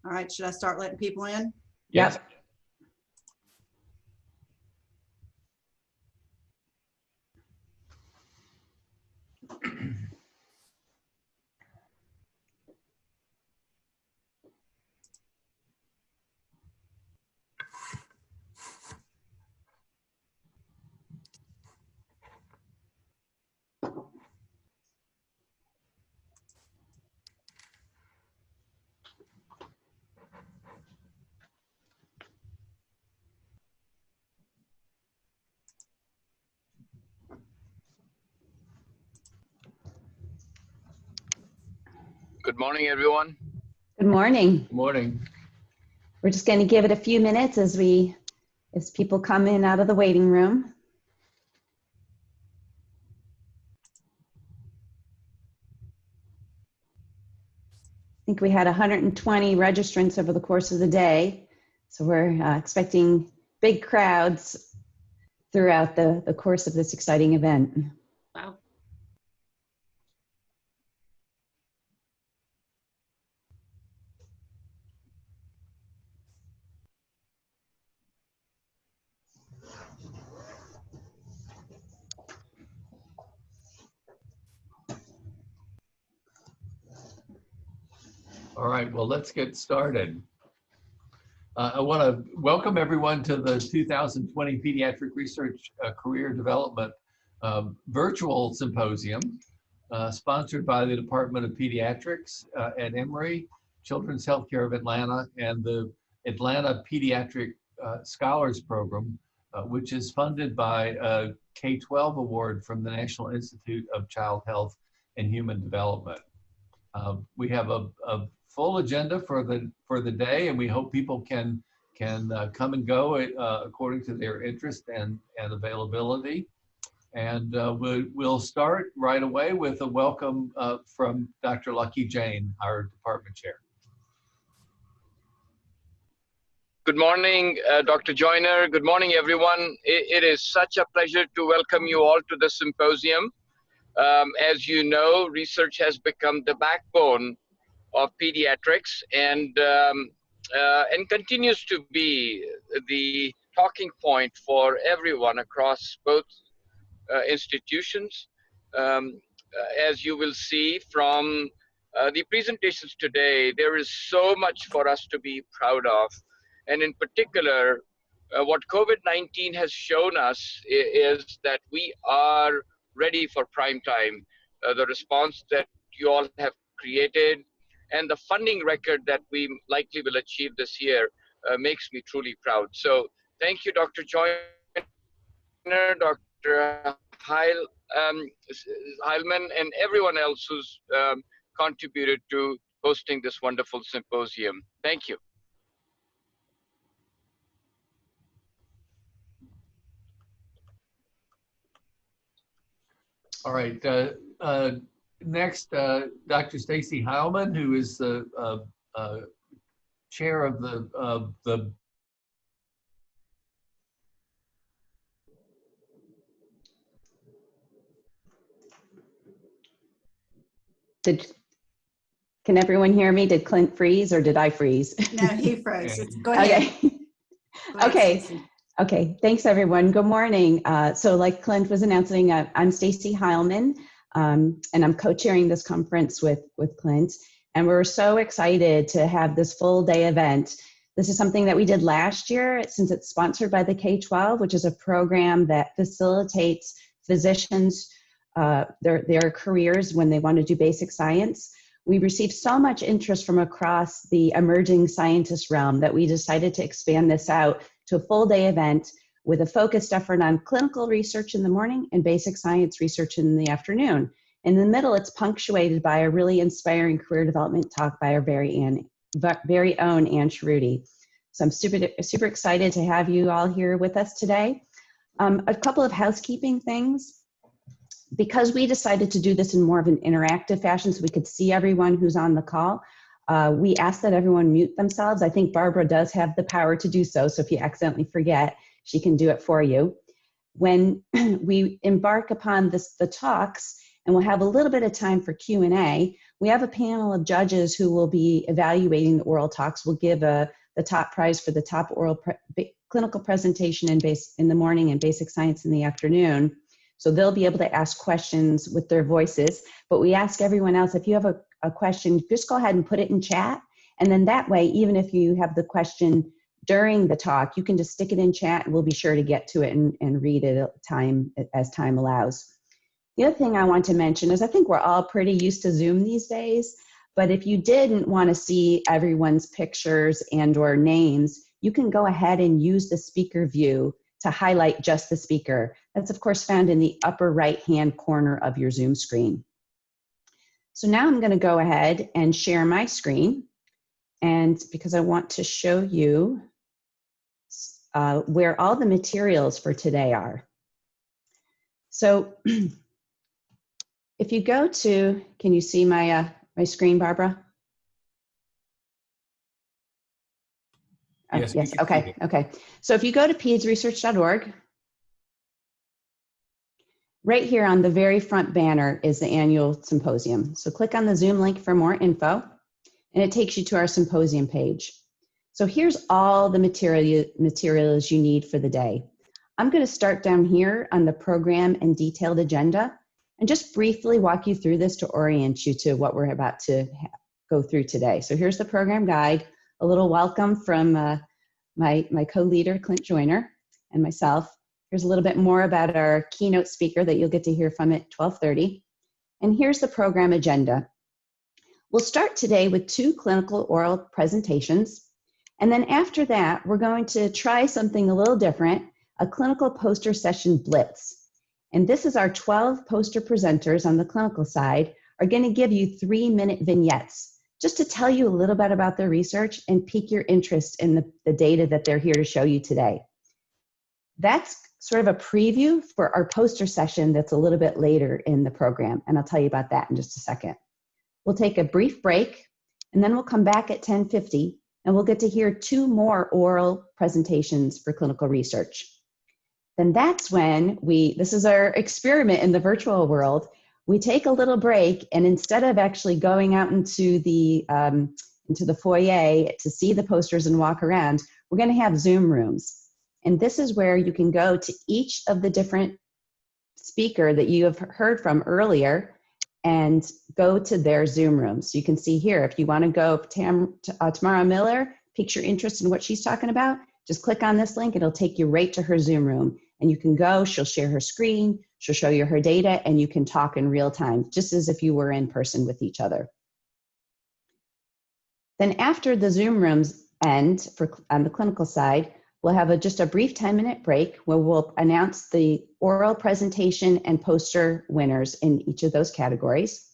All right, should I start letting people in? Yes. Good morning, everyone. Good morning. Good morning. We're just going to give it a few minutes as people come in out of the waiting room. I think we had 120 registrants over the course of the day, so we're expecting big crowds throughout the course of this exciting event. Wow. All right, well, let's get started. I want to welcome everyone to the 2020 Pediatric Research Career Development Virtual Symposium, sponsored by the Department of Pediatrics at Emory, Children's Healthcare of Atlanta, and the Atlanta Pediatric Scholars Program, which is funded by a K-12 award from the National Institute of Child Health and Human Development. We have a full agenda for the day, and we hope people can come and go according to their interest and availability. And we'll start right away with a welcome from Dr. Lucky Jain, our department chair. Good morning, Dr. Joyner. Good morning, everyone. It is such a pleasure to welcome you all to the symposium. As you know, research has become the backbone of pediatrics and continues to be the talking point for everyone across both institutions. As you will see from the presentations today, there is so much for us to be proud of. And in particular, what COVID-19 has shown us is that we are ready for prime time. The response that you all have created and the funding record that we likely will achieve this year makes me truly proud. So thank you, Dr. Joyner, Dr. Heilman, and everyone else who's contributed to hosting this wonderful symposium. Thank you. All right, next, Dr. Stacy Heilman, who is the chair of the Can everyone hear me? Did Clint freeze or did I freeze? No, he froze. Go ahead. Okay. Okay. Okay. Thanks, everyone. Good morning. So like Clint was announcing, I'm Stacy Heilman, and I'm co-chairing this conference with Clint. And we're so excited to have this full day event. This is something that we did last year since it's sponsored by the K-12, which is a program that facilitates physicians their careers when they want to do basic science. We received so much interest from across the emerging scientist realm that we decided to expand this out to a full day event with a focused effort on clinical research in the morning and basic science research in the afternoon. In the middle, it's punctuated by a really inspiring career development talk by our very own Ann Cerruti. So I'm super excited to have you all here with us today. A couple of housekeeping things. Because we decided to do this in more of an interactive fashion so we could see everyone who's on the call, we asked that everyone mute themselves. I think Barbara does have the power to do so, so if you accidentally forget, she can do it for you. When we embark upon the talks and we'll have a little bit of time for Q&A. We have a panel of judges who will be evaluating the oral talks. We'll give the top prize for the top oral clinical presentation in the morning and basic science in the afternoon. So they'll be able to ask questions with their voices. But we ask everyone else, if you have a question, just go ahead and put it in chat. And then that way, even if you have the question during the talk, you can just stick it in chat and we'll be sure to get to it and read it as time allows. The other thing I want to mention is I think we're all pretty used to Zoom these days, but if you didn't want to see everyone's pictures and or names, you can go ahead and use the speaker view to highlight just the speaker. That's of course found in the upper right-hand corner of your Zoom screen. So now I'm going to go ahead and share my screen, and because I want to show you where all the materials for today are. So if you go to, can you see my screen, Barbara? Yes, yes. Okay. Okay. So if you go to pedsresearch.org, right here on the very front banner is the annual symposium. So click on the Zoom link for more info, and it takes you to our symposium page. So here's all the materials you need for the day. I'm going to start down here on the program and detailed agenda and just briefly walk you through this to orient you to what we're about to go through today. So here's the program guide, a little welcome from my co-leader, Clint Joyner, and myself. Here's a little bit more about our keynote speaker that you'll get to hear from at 12:30. And here's the program agenda. We'll start today with 2 clinical oral presentations. And then after that, we're going to try something a little different, a clinical poster session blitz. And this is our 12 poster presenters on the clinical side are going to give you 3-minute vignettes just to tell you a little bit about their research and pique your interest in the data that they're here to show you today. That's sort of a preview for our poster session that's a little bit later in the program, and I'll tell you about that in just a second. We'll take a brief break, and then we'll come back at 10:50, and we'll get to hear 2 more oral presentations for clinical research. Then that's when this is our experiment in the virtual world, we take a little break, and instead of actually going out into the foyer to see the posters and walk around, we're going to have Zoom rooms. And this is where you can go to each of the different speaker that you have heard from earlier and go to their Zoom rooms. So you can see here, if you want to go Tamara Miller, piques your interest in what she's talking about, just click on this link. It'll take you right to her Zoom room. And you can go, she'll share her screen, she'll show you her data, and you can talk in real time, just as if you were in person with each other. Then after the Zoom rooms end on the clinical side, we'll have just a brief 10-minute break where we'll announce the oral presentation and poster winners in each of those categories.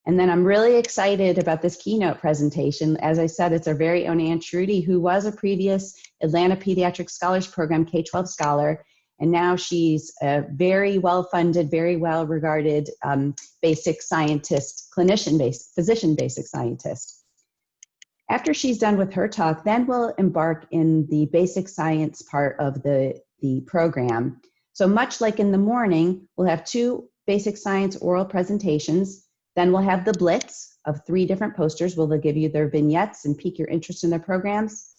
And then I'm really excited about this keynote presentation. As I said, it's our very own Ann Trudy, who was a previous Atlanta Pediatric Scholars Program K-12 scholar, and now she's a very well-funded, very well-regarded basic scientist, physician basic scientist. After she's done with her talk, then we'll embark in the basic science part of the program. So much like in the morning, we'll have 2 basic science oral presentations. Then we'll have the blitz of 3 different posters where they'll give you their vignettes and pique your interest in their programs.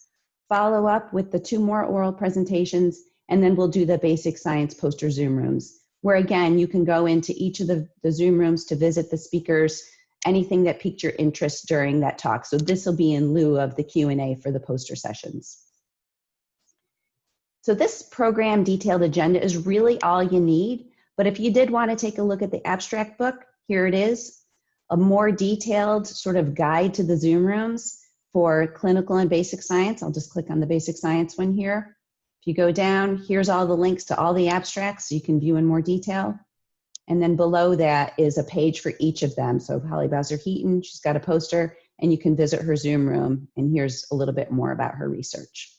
Follow up with the 2 more oral presentations, and then we'll do the basic science poster Zoom rooms, where again, you can go into each of the Zoom rooms to visit the speakers, anything that piqued your interest during that talk. So this will be in lieu of the Q&A for the poster sessions. So this program detailed agenda is really all you need, but if you did want to take a look at the abstract book, here it is, a more detailed sort of guide to the Zoom rooms for clinical and basic science. I'll just click on the basic science one here. If you go down, here's all the links to all the abstracts so you can view in more detail. And then below that is a page for each of them. So Holly Bowser-Heaton, she's got a poster, and you can visit her Zoom room, and here's a little bit more about her research.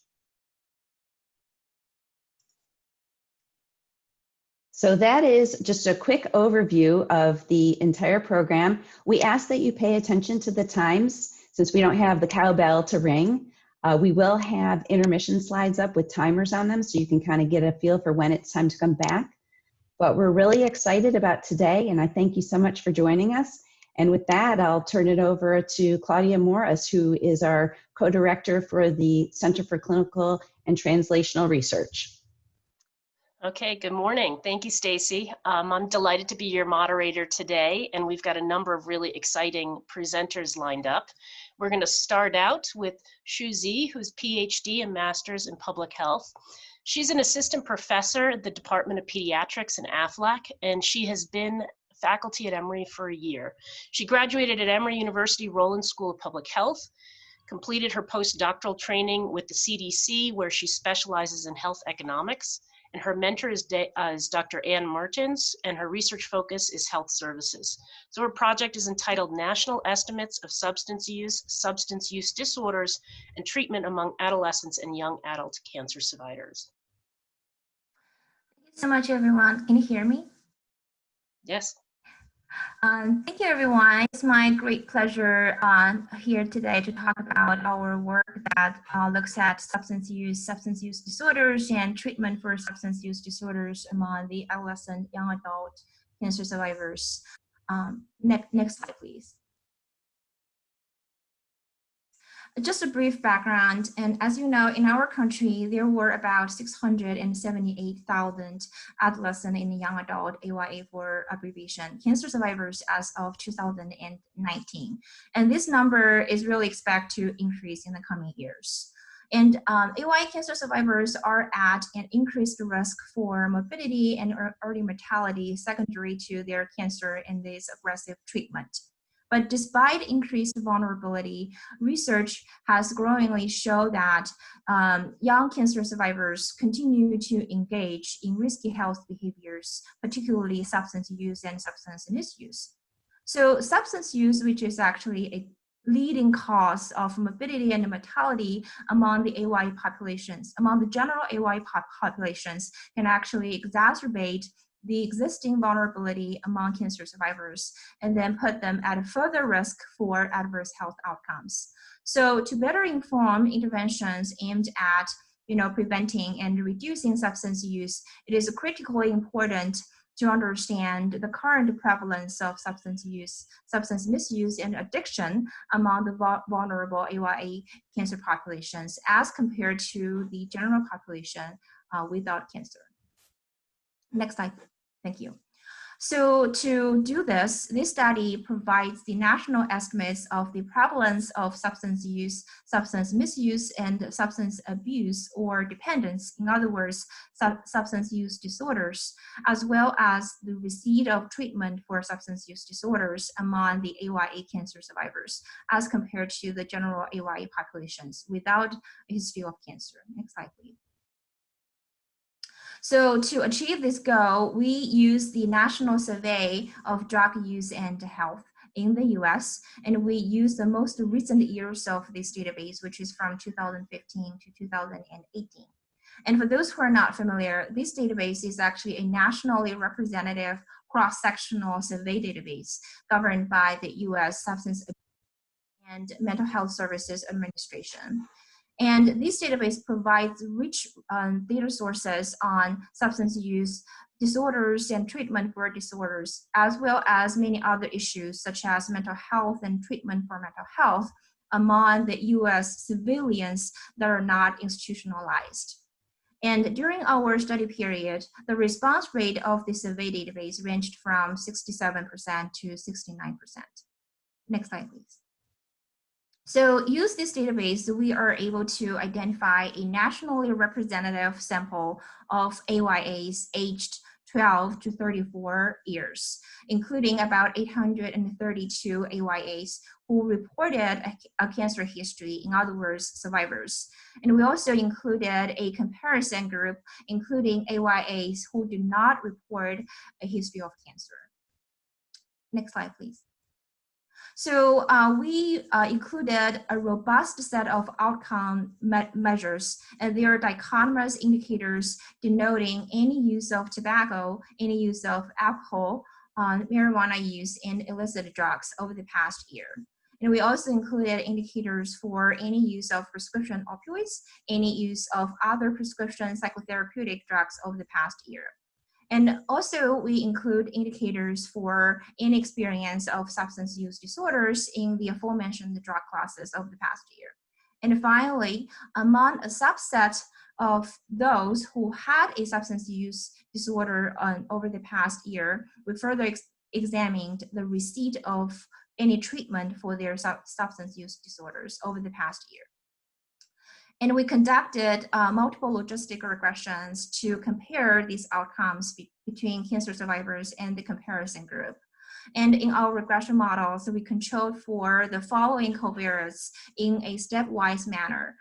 So that is just a quick overview of the entire program. We ask that you pay attention to the times since we don't have the cowbell to ring. We will have intermission slides up with timers on them so you can kind of get a feel for when it's time to come back. But we're really excited about today, and I thank you so much for joining us. And with that, I'll turn it over to Claudia Morris, who is our co-director for the Center for Clinical and Translational Research. Okay, good morning. Thank you, Stacy. I'm delighted to be your moderator today, and we've got a number of really exciting presenters lined up. We're going to start out with Shu Zi, who's PhD and Master's in Public Health. She's an assistant professor at the Department of Pediatrics in AFLAC, and she has been faculty at Emory for a year. She graduated at Emory University Rowland School of Public Health, completed her postdoctoral training with the CDC, where she specializes in health economics. And her mentor is Dr. Ann Martins, and her research focus is health services. So her project is entitled National Estimates of Substance Use Disorders, and Treatment Among Adolescents and Young Adult Cancer Survivors. Thank you so much, everyone. Can you hear me? Yes. Thank you, everyone. It's my great pleasure here today to talk about our work that looks at substance use disorders, and treatment for substance use disorders among the adolescent, young adult cancer survivors. Next slide, please. Just a brief background, and as you know, in our country, there were about 678,000 adolescent and young adult, AYA for abbreviation, cancer survivors as of 2019. And this number is really expected to increase in the coming years. And AYA cancer survivors are at an increased risk for morbidity and early mortality secondary to their cancer and this aggressive treatment. But despite increased vulnerability, research has growingly shown that young cancer survivors continue to engage in risky health behaviors, particularly substance use and substance misuse. So substance use, which is actually a leading cause of morbidity and mortality among the AYA populations, among the general AYA populations, can actually exacerbate the existing vulnerability among cancer survivors and then put them at a further risk for adverse health outcomes. So to better inform interventions aimed at preventing and reducing substance use, it is critically important to understand the current prevalence of substance use, substance misuse, and addiction among the vulnerable AYA cancer populations as compared to the general population without cancer. Next slide, thank you. So to do this, this study provides the national estimates of the prevalence of substance use, substance misuse, and substance abuse or dependence, in other words, substance use disorders, as well as the receipt of treatment for substance use disorders among the AYA cancer survivors, as compared to the general AYA populations without a history of cancer. Next slide, please. So to achieve this goal, we use the National Survey of Drug Use and Health in the US, and we use the most recent years of this database, which is from 2015 to 2018. And for those who are not familiar, this database is actually a nationally representative cross-sectional survey database governed by the US Substance Abuse and Mental Health Services Administration. And this database provides rich data sources on substance use disorders and treatment for disorders, as well as many other issues such as mental health and treatment for mental health among the US civilians that are not institutionalized. And during our study period, the response rate of the survey database ranged from 67% to 69%. Next slide, please. So use this database, we are able to identify a nationally representative sample of AYAs aged 12 to 34 years, including about 832 AYAs who reported a cancer history, in other words, survivors. And we also included a comparison group, including AYAs who did not report a history of cancer. Next slide, please. So we included a robust set of outcome measures, and they are dichotomous indicators denoting any use of tobacco, any use of alcohol, marijuana use, and illicit drugs over the past year. And we also included indicators for any use of prescription opioids, any use of other prescription psychotherapeutic drugs over the past year. And also we include indicators for inexperience of substance use disorders in the aforementioned drug classes of the past year. And finally, among a subset of those who had a substance use disorder over the past year, we further examined the receipt of any treatment for their substance use disorders over the past year. And we conducted multiple logistic regressions to compare these outcomes between cancer survivors and the comparison group. And in our regression models, we controlled for the following covariates in a stepwise manner.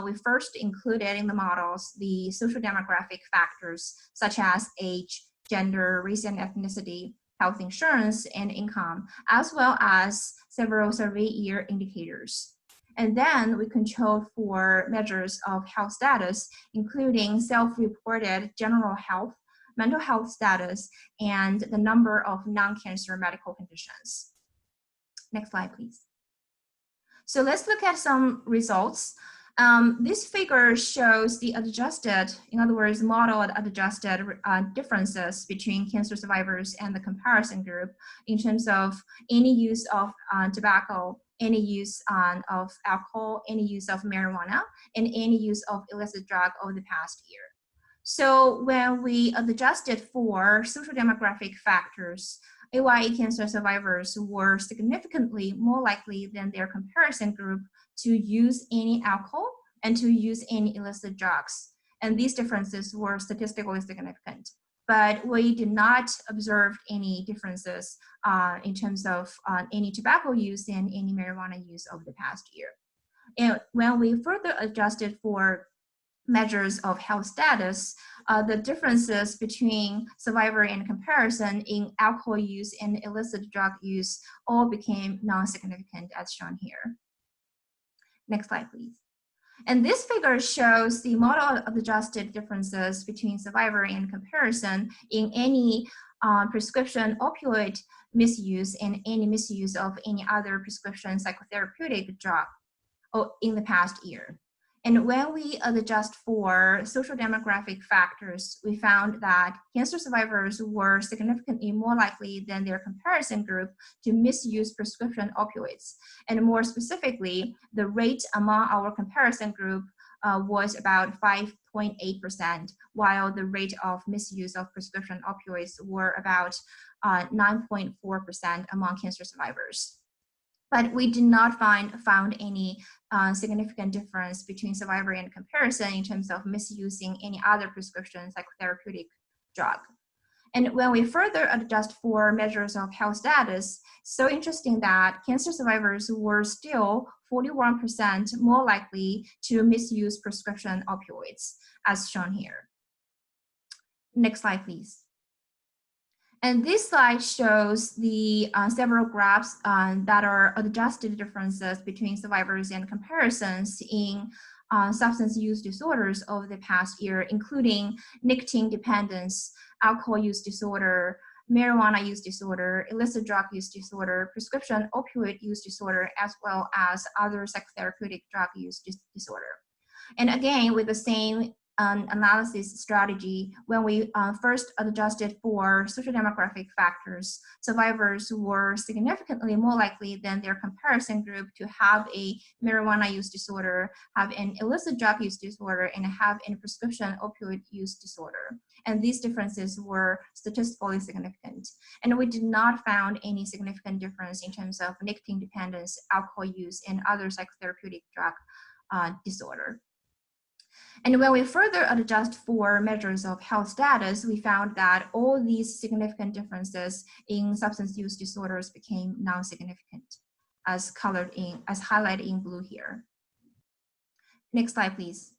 We first included in the models the social demographic factors such as age, gender, race and ethnicity, health insurance, and income, as well as several survey year indicators. And then we controlled for measures of health status, including self-reported general health, mental health status, and the number of non-cancer medical conditions. Next slide, please. So let's look at some results. This figure shows the adjusted, in other words, modeled adjusted differences between cancer survivors and the comparison group in terms of any use of tobacco, any use of alcohol, any use of marijuana, and any use of illicit drug over the past year. So when we adjusted for social demographic factors, AYA cancer survivors were significantly more likely than their comparison group to use any alcohol and to use any illicit drugs. And these differences were statistically significant. But we did not observe any differences in terms of any tobacco use and any marijuana use over the past year. And when we further adjusted for measures of health status, the differences between survivor and comparison in alcohol use and illicit drug use all became non-significant as shown here. Next slide, please. And this figure shows the model of adjusted differences between survivor and comparison in any prescription opioid misuse and any misuse of any other prescription psychotherapeutic drug in the past year. And when we adjust for social demographic factors, we found that cancer survivors were significantly more likely than their comparison group to misuse prescription opioids. And more specifically, the rate among our comparison group was about 5.8%, while the rate of misuse of prescription opioids were about 9.4% among cancer survivors. But we did not found any significant difference between survivor and comparison in terms of misusing any other prescription psychotherapeutic drug. And when we further adjust for measures of health status, so interesting that cancer survivors were still 41% more likely to misuse prescription opioids, as shown here. Next slide, please. And this slide shows the several graphs that are adjusted differences between survivors and comparisons in substance use disorders over the past year, including nicotine dependence, alcohol use disorder, marijuana use disorder, illicit drug use disorder, prescription opioid use disorder, as well as other psychotherapeutic drug use disorder. And again, with the same analysis strategy, when we first adjusted for social demographic factors, survivors were significantly more likely than their comparison group to have a marijuana use disorder, have an illicit drug use disorder, and have a prescription opioid use disorder. And these differences were statistically significant. And we did not found any significant difference in terms of nicotine dependence, alcohol use, and other psychotherapeutic drug disorder. And when we further adjust for measures of health status, we found that all these significant differences in substance use disorders became non-significant, as highlighted in blue here. Next slide, please.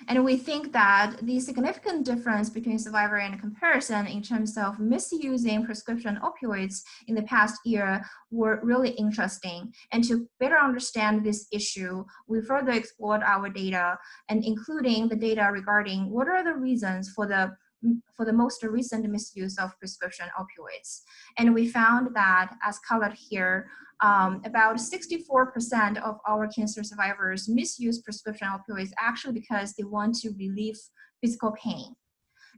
And we think that the significant difference between survivor and comparison in terms of misusing prescription opioids in the past year were really interesting. And to better understand this issue, we further explored our data and including the data regarding what are the reasons for the most recent misuse of prescription opioids. And we found that, as colored here, about 64% of our cancer survivors misuse prescription opioids actually because they want to relieve physical pain.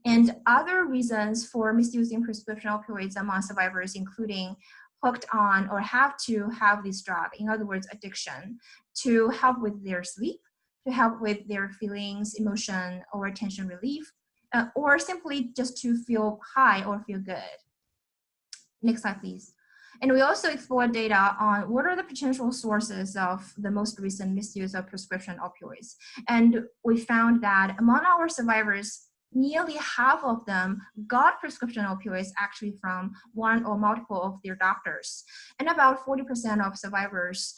And other reasons for misusing prescription opioids among survivors, including hooked on or have to have this drug, in other words, addiction, to help with their sleep, to help with their feelings, emotion, or tension relief, or simply just to feel high or feel good. Next slide, please. And we also explored data on what are the potential sources of the most recent misuse of prescription opioids. And we found that among our survivors, nearly half of them got prescription opioids actually from one or multiple of their doctors. And about 40% of survivors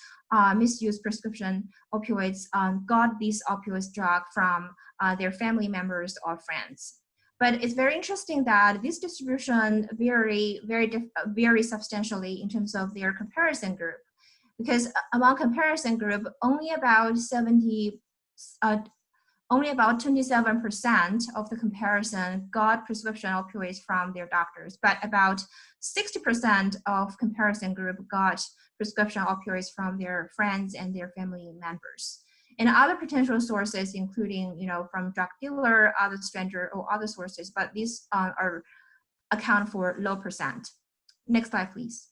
misuse prescription opioids got these opioids drug from their family members or friends. But it's very interesting that this distribution vary substantially in terms of their comparison group, because among comparison group, only about 27% of the comparison got prescription opioids from their doctors, but about 60% of comparison group got prescription opioids from their friends and their family members. And other potential sources, including, from drug dealer, other stranger, or other sources, but these account for low percent. Next slide, please.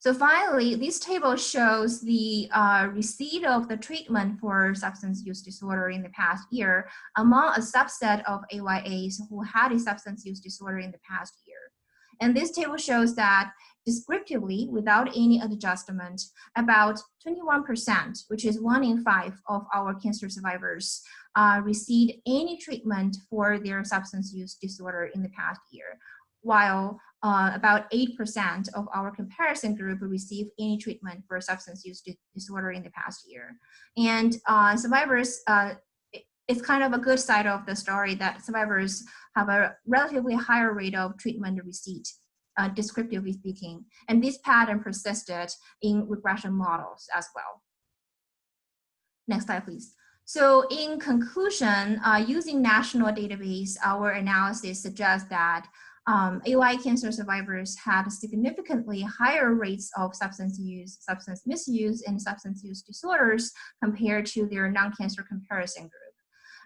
So finally, this table shows the receipt of the treatment for substance use disorder in the past year among a subset of AYAs who had a substance use disorder in the past year. And this table shows that descriptively, without any adjustment, about 21%, which is 1 in 5 of our cancer survivors, received any treatment for their substance use disorder in the past year, while about 8% of our comparison group received any treatment for substance use disorder in the past year. And survivors, it's kind of a good side of the story that survivors have a relatively higher rate of treatment receipt, descriptively speaking. And this pattern persisted in regression models as well. Next slide, please. So in conclusion, using national database, our analysis suggests that AY cancer survivors had significantly higher rates of substance use, substance misuse, and substance use disorders compared to their non-cancer comparison group.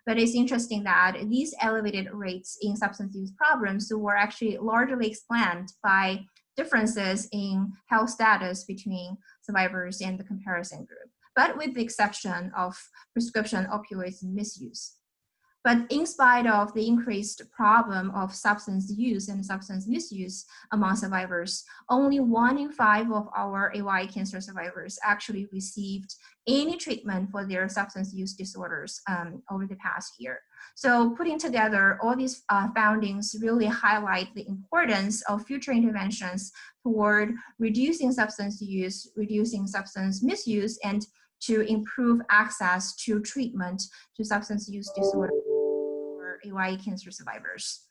But it's interesting that these elevated rates in substance use problems were actually largely explained by differences in health status between survivors and the comparison group, but with the exception of prescription opioids misuse. But in spite of the increased problem of substance use and substance misuse among survivors, only 1 in 5 of our AY cancer survivors actually received any treatment for their substance use disorders over the past year. So putting together all these findings really highlight the importance of future interventions toward reducing substance use, reducing substance misuse, and to improve access to treatment to substance use disorder for AY cancer survivors.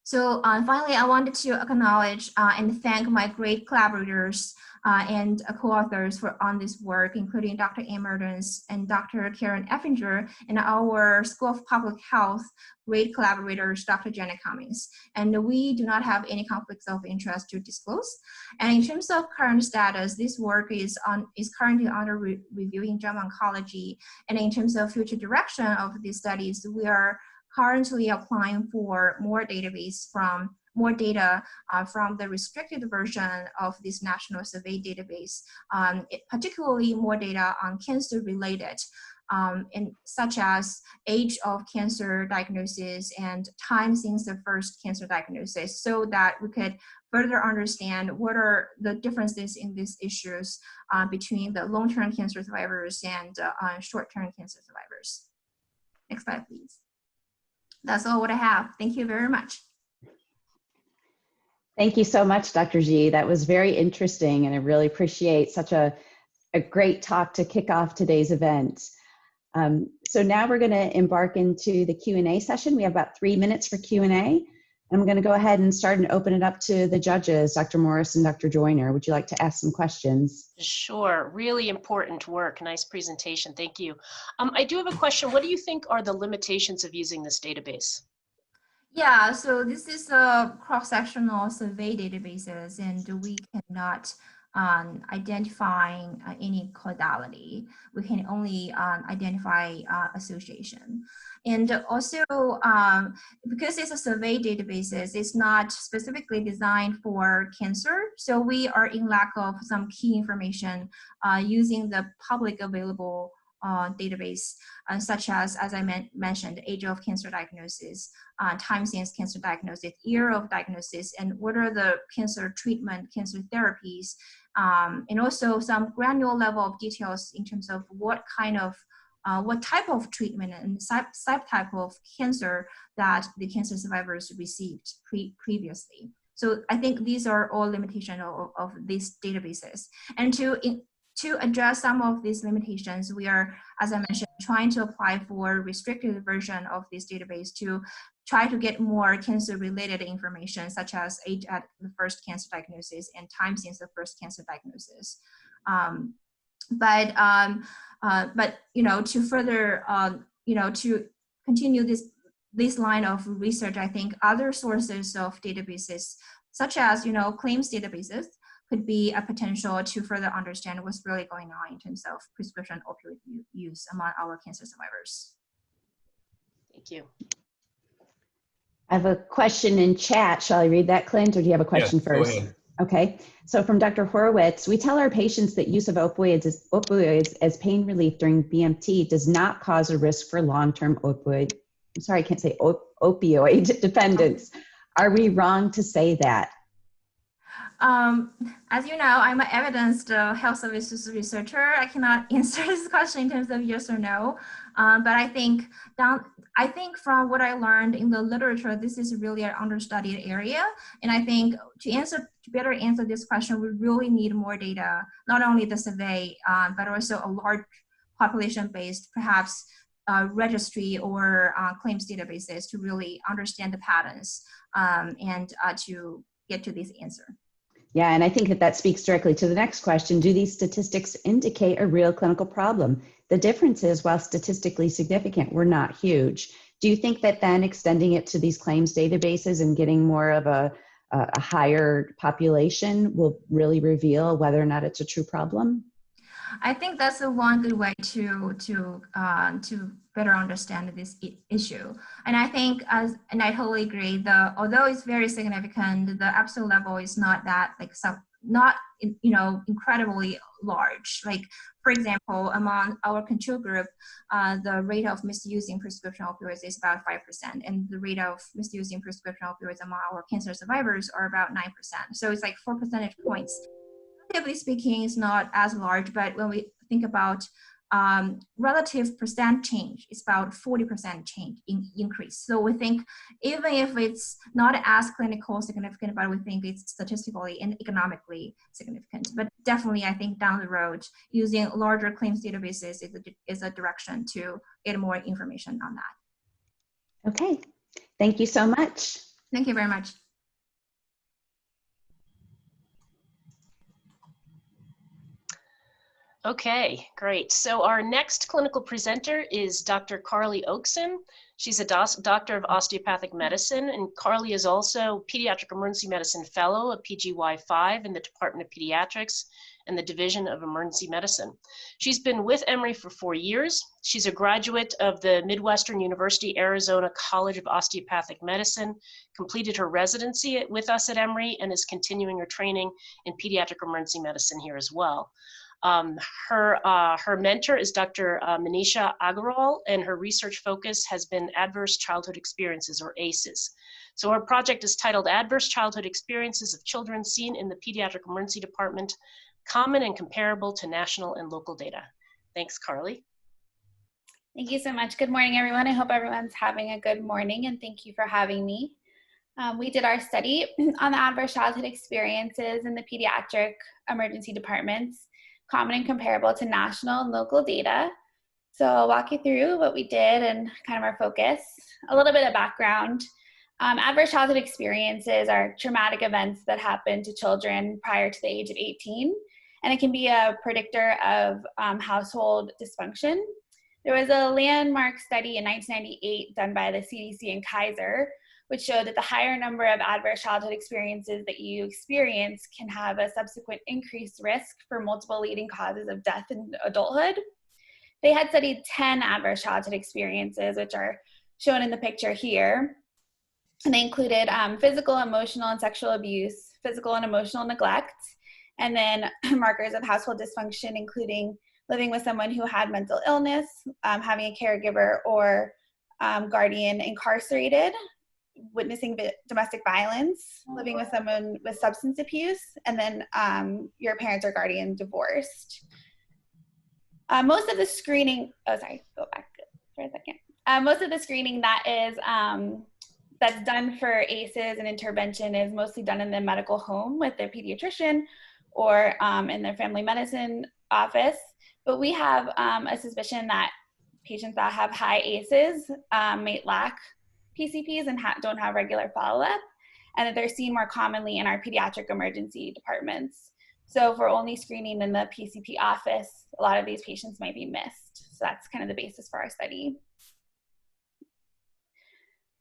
So finally, I wanted to acknowledge and thank my great collaborators and co-authors on this work, including Dr. Ann Mertens and Dr. Karen Effinger, and our School of Public Health great collaborators, Dr. Janet Cummings. And we do not have any conflicts of interest to disclose. And in terms of current status, this work is currently under review in JAMA Oncology. And in terms of future direction of these studies, we are currently applying for more data from the restricted version of this national survey database, particularly more data on cancer-related, such as age of cancer diagnosis and time since the first cancer diagnosis, so that we could further understand what are the differences in these issues between the long-term cancer survivors and short-term cancer survivors. Next slide, please. That's all what I have. Thank you very much. Thank you so much, Dr. Ji. That was very interesting, and I really appreciate such a great talk to kick off today's event. So now we're going to embark into the Q&A session. We have about 3 minutes for Q&A. I'm going to go ahead and start and open it up to the judges, Dr. Morris and Dr. Joyner. Would you like to ask some questions? Sure, really important work. Nice presentation, thank you. I do have a question. What do you think are the limitations of using this database? Yeah, so this is a cross-sectional survey databases, and we cannot identifying any causality. We can only identify association. And also, because it's a survey databases, it's not specifically designed for cancer. So we are in lack of some key information using the public available database, such as I mentioned, age of cancer diagnosis, time since cancer diagnosis, year of diagnosis, and what are the cancer treatment, cancer therapies, and also some granular level of details in terms of what type of treatment and subtype of cancer that the cancer survivors received previously. So I think these are all limitations of these databases. And to address some of these limitations, we are, as I mentioned, trying to apply for restricted version of this database to try to get more cancer-related information, such as age at the first cancer diagnosis and time since the first cancer diagnosis. But to further, to continue this line of research, I think other sources of databases, such as claims databases, could be a potential to further understand what's really going on in terms of prescription opioid use among our cancer survivors. Thank you. I have a question in chat. Shall I read that, Clint, or do you have a question first? Go ahead. Okay. So from Dr. Horowitz, we tell our patients that use of opioids as pain relief during BMT does not cause a risk for long-term opioid dependence. Are we wrong to say that? As you know, I'm an evidence health services researcher. I cannot answer this question in terms of yes or no, but I think from what I learned in the literature, this is really an understudied area. And I think to better answer this question, we really need more data, not only the survey, but also a large population-based, perhaps registry or claims databases to really understand the patterns and to get to this answer. Yeah, and I think that speaks directly to the next question. Do these statistics indicate a real clinical problem? The difference is, while statistically significant, we're not huge. Do you think that then extending it to these claims databases and getting more of a higher population will really reveal whether or not it's a true problem? I think that's the one good way to better understand this issue. And I think, and I totally agree, although it's very significant, the absolute level is not that incredibly large. Like, for example, among our control group, the rate of misusing prescription opioids is about 5%, and the rate of misusing prescription opioids among our cancer survivors are about 9%. So it's like 4 percentage points. Relatively speaking, it's not as large, but when we think about relative percent change, it's about 40% change increase. So we think even if it's not as clinical significant, but we think it's statistically and economically significant. But definitely, I think down the road, using larger claims databases is a direction to get more information on that. Okay, thank you so much. Thank you very much. Okay, great. So our next clinical presenter is Dr. Carly Oakson. She's a doctor of osteopathic medicine, and Carly is also Pediatric Emergency Medicine Fellow at PGY5 in the Department of Pediatrics and the Division of Emergency Medicine. She's been with Emory for 4 years. She's a graduate of the Midwestern University Arizona College of Osteopathic Medicine, completed her residency with us at Emory, and is continuing her training in pediatric emergency medicine here as well. Her mentor is Dr. Manisha Agarwal, and her research focus has been adverse childhood experiences, or ACEs. So her project is titled Adverse Childhood Experiences of Children Seen in the Pediatric Emergency Department, Common and Comparable to National and Local Data. Thanks, Carly. Thank you so much. Good morning, everyone. I hope everyone's having a good morning, and thank you for having me. We did our study on the adverse childhood experiences in the pediatric emergency departments, common and comparable to national and local data. So I'll walk you through what we did and kind of our focus. A little bit of background. Adverse childhood experiences are traumatic events that happen to children prior to the age of 18, and it can be a predictor of household dysfunction. There was a landmark study in 1998 done by the CDC and Kaiser, which showed that the higher number of adverse childhood experiences that you experience can have a subsequent increased risk for multiple leading causes of death in adulthood. They had studied 10 adverse childhood experiences, which are shown in the picture here. And they included physical, emotional, and sexual abuse, physical and emotional neglect, and then markers of household dysfunction, including living with someone who had mental illness, having a caregiver or guardian incarcerated, witnessing domestic violence, living with someone with substance abuse, and then your parents or guardian divorced. Most of the screening, oh, sorry, go back for a second. Most of the screening that is, that's done for ACEs and intervention is mostly done in the medical home with their pediatrician or in their family medicine office. But we have a suspicion that patients that have high ACEs may lack PCPs and don't have regular follow-up, and that they're seen more commonly in our pediatric emergency departments. So if we're only screening in the PCP office, a lot of these patients might be missed. So that's kind of the basis for our study.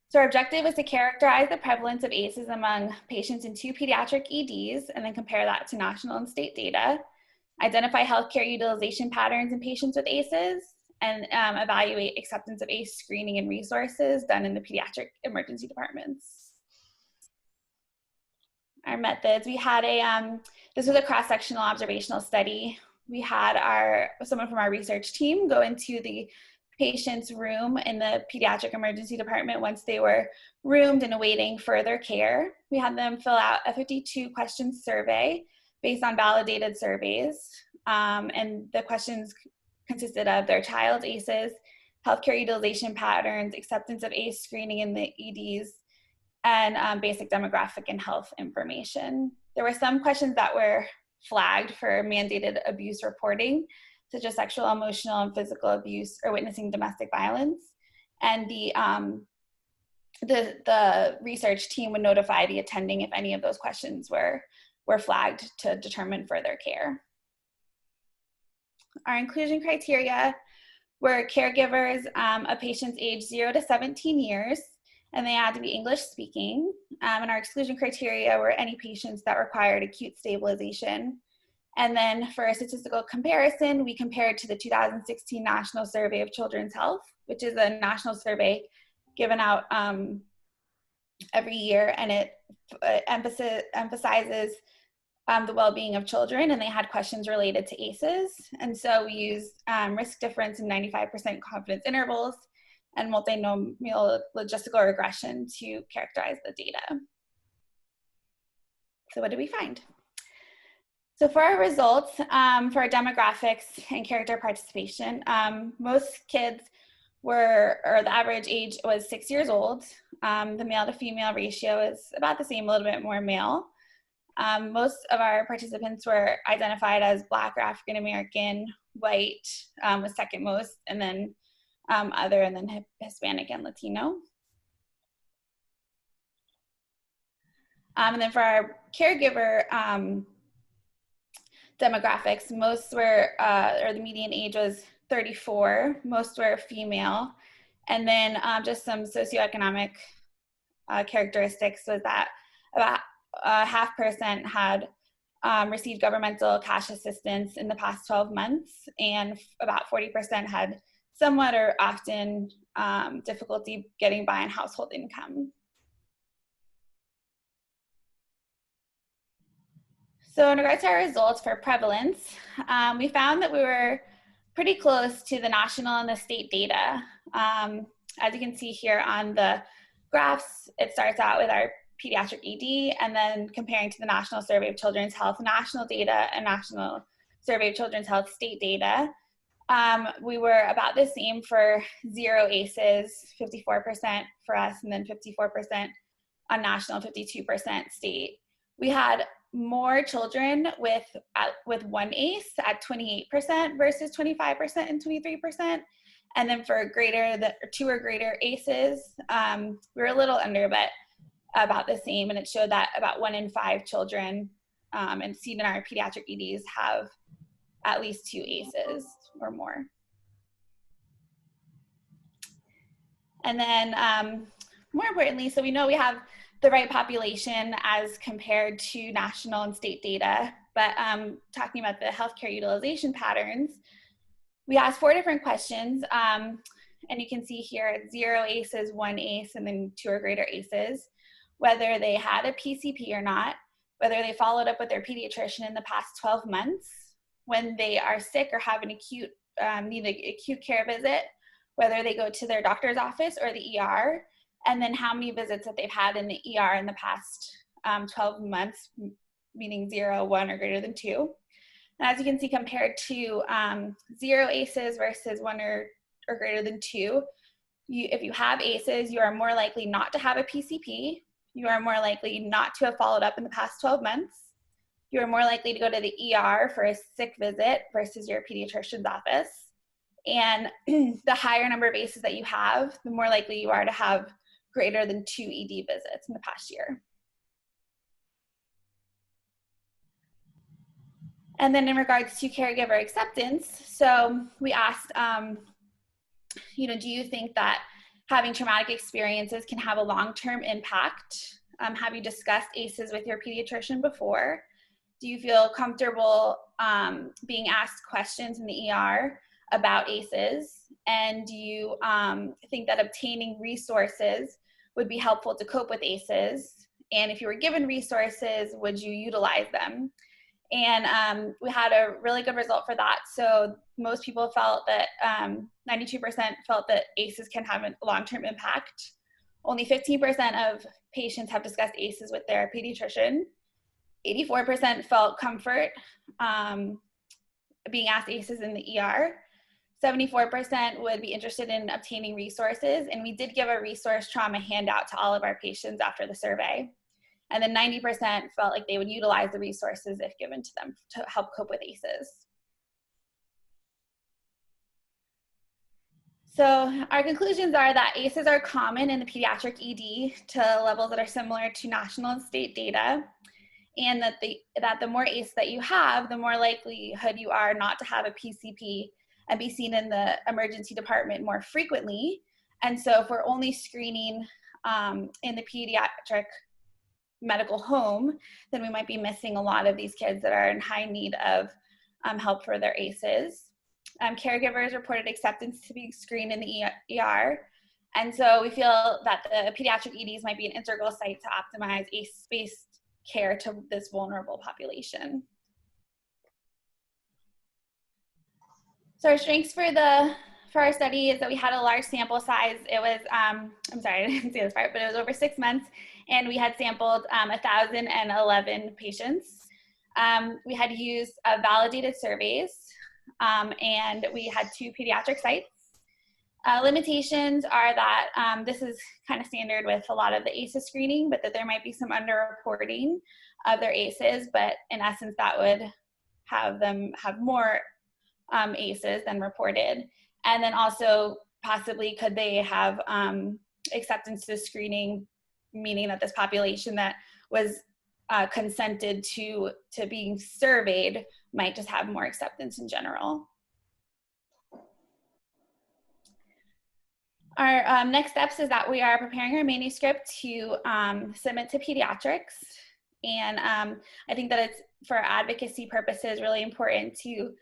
So our objective is to characterize the prevalence of ACEs among patients in 2 pediatric EDs and then compare that to national and state data, identify healthcare utilization patterns in patients with ACEs, and evaluate acceptance of ACE screening and resources done in the pediatric emergency departments. Our methods, we had this was a cross-sectional observational study. We had someone from our research team go into the patient's room in the pediatric emergency department once they were roomed and awaiting further care. We had them fill out a 52-question survey based on validated surveys, and the questions consisted of their child's ACEs, healthcare utilization patterns, acceptance of ACE screening in the EDs, and basic demographic and health information. There were some questions that were flagged for mandated abuse reporting, such as sexual, emotional, and physical abuse or witnessing domestic violence. And the research team would notify the attending if any of those questions were flagged to determine further care. Our inclusion criteria were caregivers of patients aged 0 to 17 years, and they had to be English speaking. And our exclusion criteria were any patients that required acute stabilization. And then for a statistical comparison, we compared to the 2016 National Survey of Children's Health, which is a national survey given out every year, and it emphasizes the well-being of children, and they had questions related to ACEs. And so we used risk difference and 95% confidence intervals and multinomial logistical regression to characterize the data. So what did we find? So for our results, for our demographics and character participation, most kids or the average age was 6 years old. The male to female ratio is about the same, a little bit more male. Most of our participants were identified as Black or African American, white was second most, and then other, and then Hispanic and Latino. And then for our caregiver demographics, most were, or the median age was 34, most were female. And then just some socioeconomic characteristics was that about 0.5% had received governmental cash assistance in the past 12 months, and about 40% had somewhat or often difficulty getting by on household income. So in regards to our results for prevalence, we found that we were pretty close to the national and the state data. As you can see here on the graphs, it starts out with our pediatric ED, and then comparing to the National Survey of Children's Health national data and National Survey of Children's Health state data. We were about the same for 0 ACEs, 54% for us, and then 54% on national, 52% state. We had more children with 1 ACE at 28% versus 25% and 23%. And then for 2 or greater ACEs, we were a little under, but about the same. And it showed that about 1 in 5 children and seen in our pediatric EDs have at least 2 ACEs or more. And then more importantly, so we know we have the right population as compared to national and state data, but talking about the healthcare utilization patterns, we asked 4 different questions, and you can see here 0 ACEs, 1 ACE, and then 2 or greater ACEs, whether they had a PCP or not, whether they followed up with their pediatrician in the past 12 months, when they are sick or have an acute, need an acute care visit, whether they go to their doctor's office or the ER, and then how many visits that they've had in the ER in the past 12 months, meaning 0, 1, or greater than 2. And as you can see, compared to 0 ACEs versus 1 or greater than 2, if you have ACEs, you are more likely not to have a PCP. You are more likely not to have followed up in the past 12 months. You are more likely to go to the ER for a sick visit versus your pediatrician's office. And the higher number of ACEs that you have, the more likely you are to have greater than 2 ED visits in the past year. And then in regards to caregiver acceptance, so we asked, do you think that having traumatic experiences can have a long-term impact? Have you discussed ACEs with your pediatrician before? Do you feel comfortable being asked questions in the ER about ACEs? And do you think that obtaining resources would be helpful to cope with ACEs? And if you were given resources, would you utilize them? And we had a really good result for that. So most people felt that 92% felt that ACEs can have a long-term impact. Only 15% of patients have discussed ACEs with their pediatrician. 84% felt comfort being asked ACEs in the ER. 74% would be interested in obtaining resources. And we did give a resource trauma handout to all of our patients after the survey. And then 90% felt like they would utilize the resources if given to them to help cope with ACEs. So our conclusions are that ACEs are common in the pediatric ED to levels that are similar to national and state data, and that the more ACE that you have, the more likelihood you are not to have a PCP and be seen in the emergency department more frequently. And so if we're only screening in the pediatric medical home, then we might be missing a lot of these kids that are in high need of help for their ACEs. Caregivers reported acceptance to be screened in the ER. And so we feel that the pediatric EDs might be an integral site to optimize ACE-based care to this vulnerable population. So our strengths for our study is that we had a large sample size. It was, I'm sorry, I didn't say this part, but it was over 6 months, and we had sampled 1,011 patients. We had used validated surveys, and we had 2 pediatric sites. Limitations are that this is kind of standard with a lot of the ACEs screening, but that there might be some underreporting of their ACEs, but in essence, that would have them have more ACEs than reported. And then also possibly could they have acceptance to screening, meaning that this population that was consented to being surveyed might just have more acceptance in general. Our next steps is that we are preparing our manuscript to submit to Pediatrics. And I think that it's, for advocacy purposes, really important to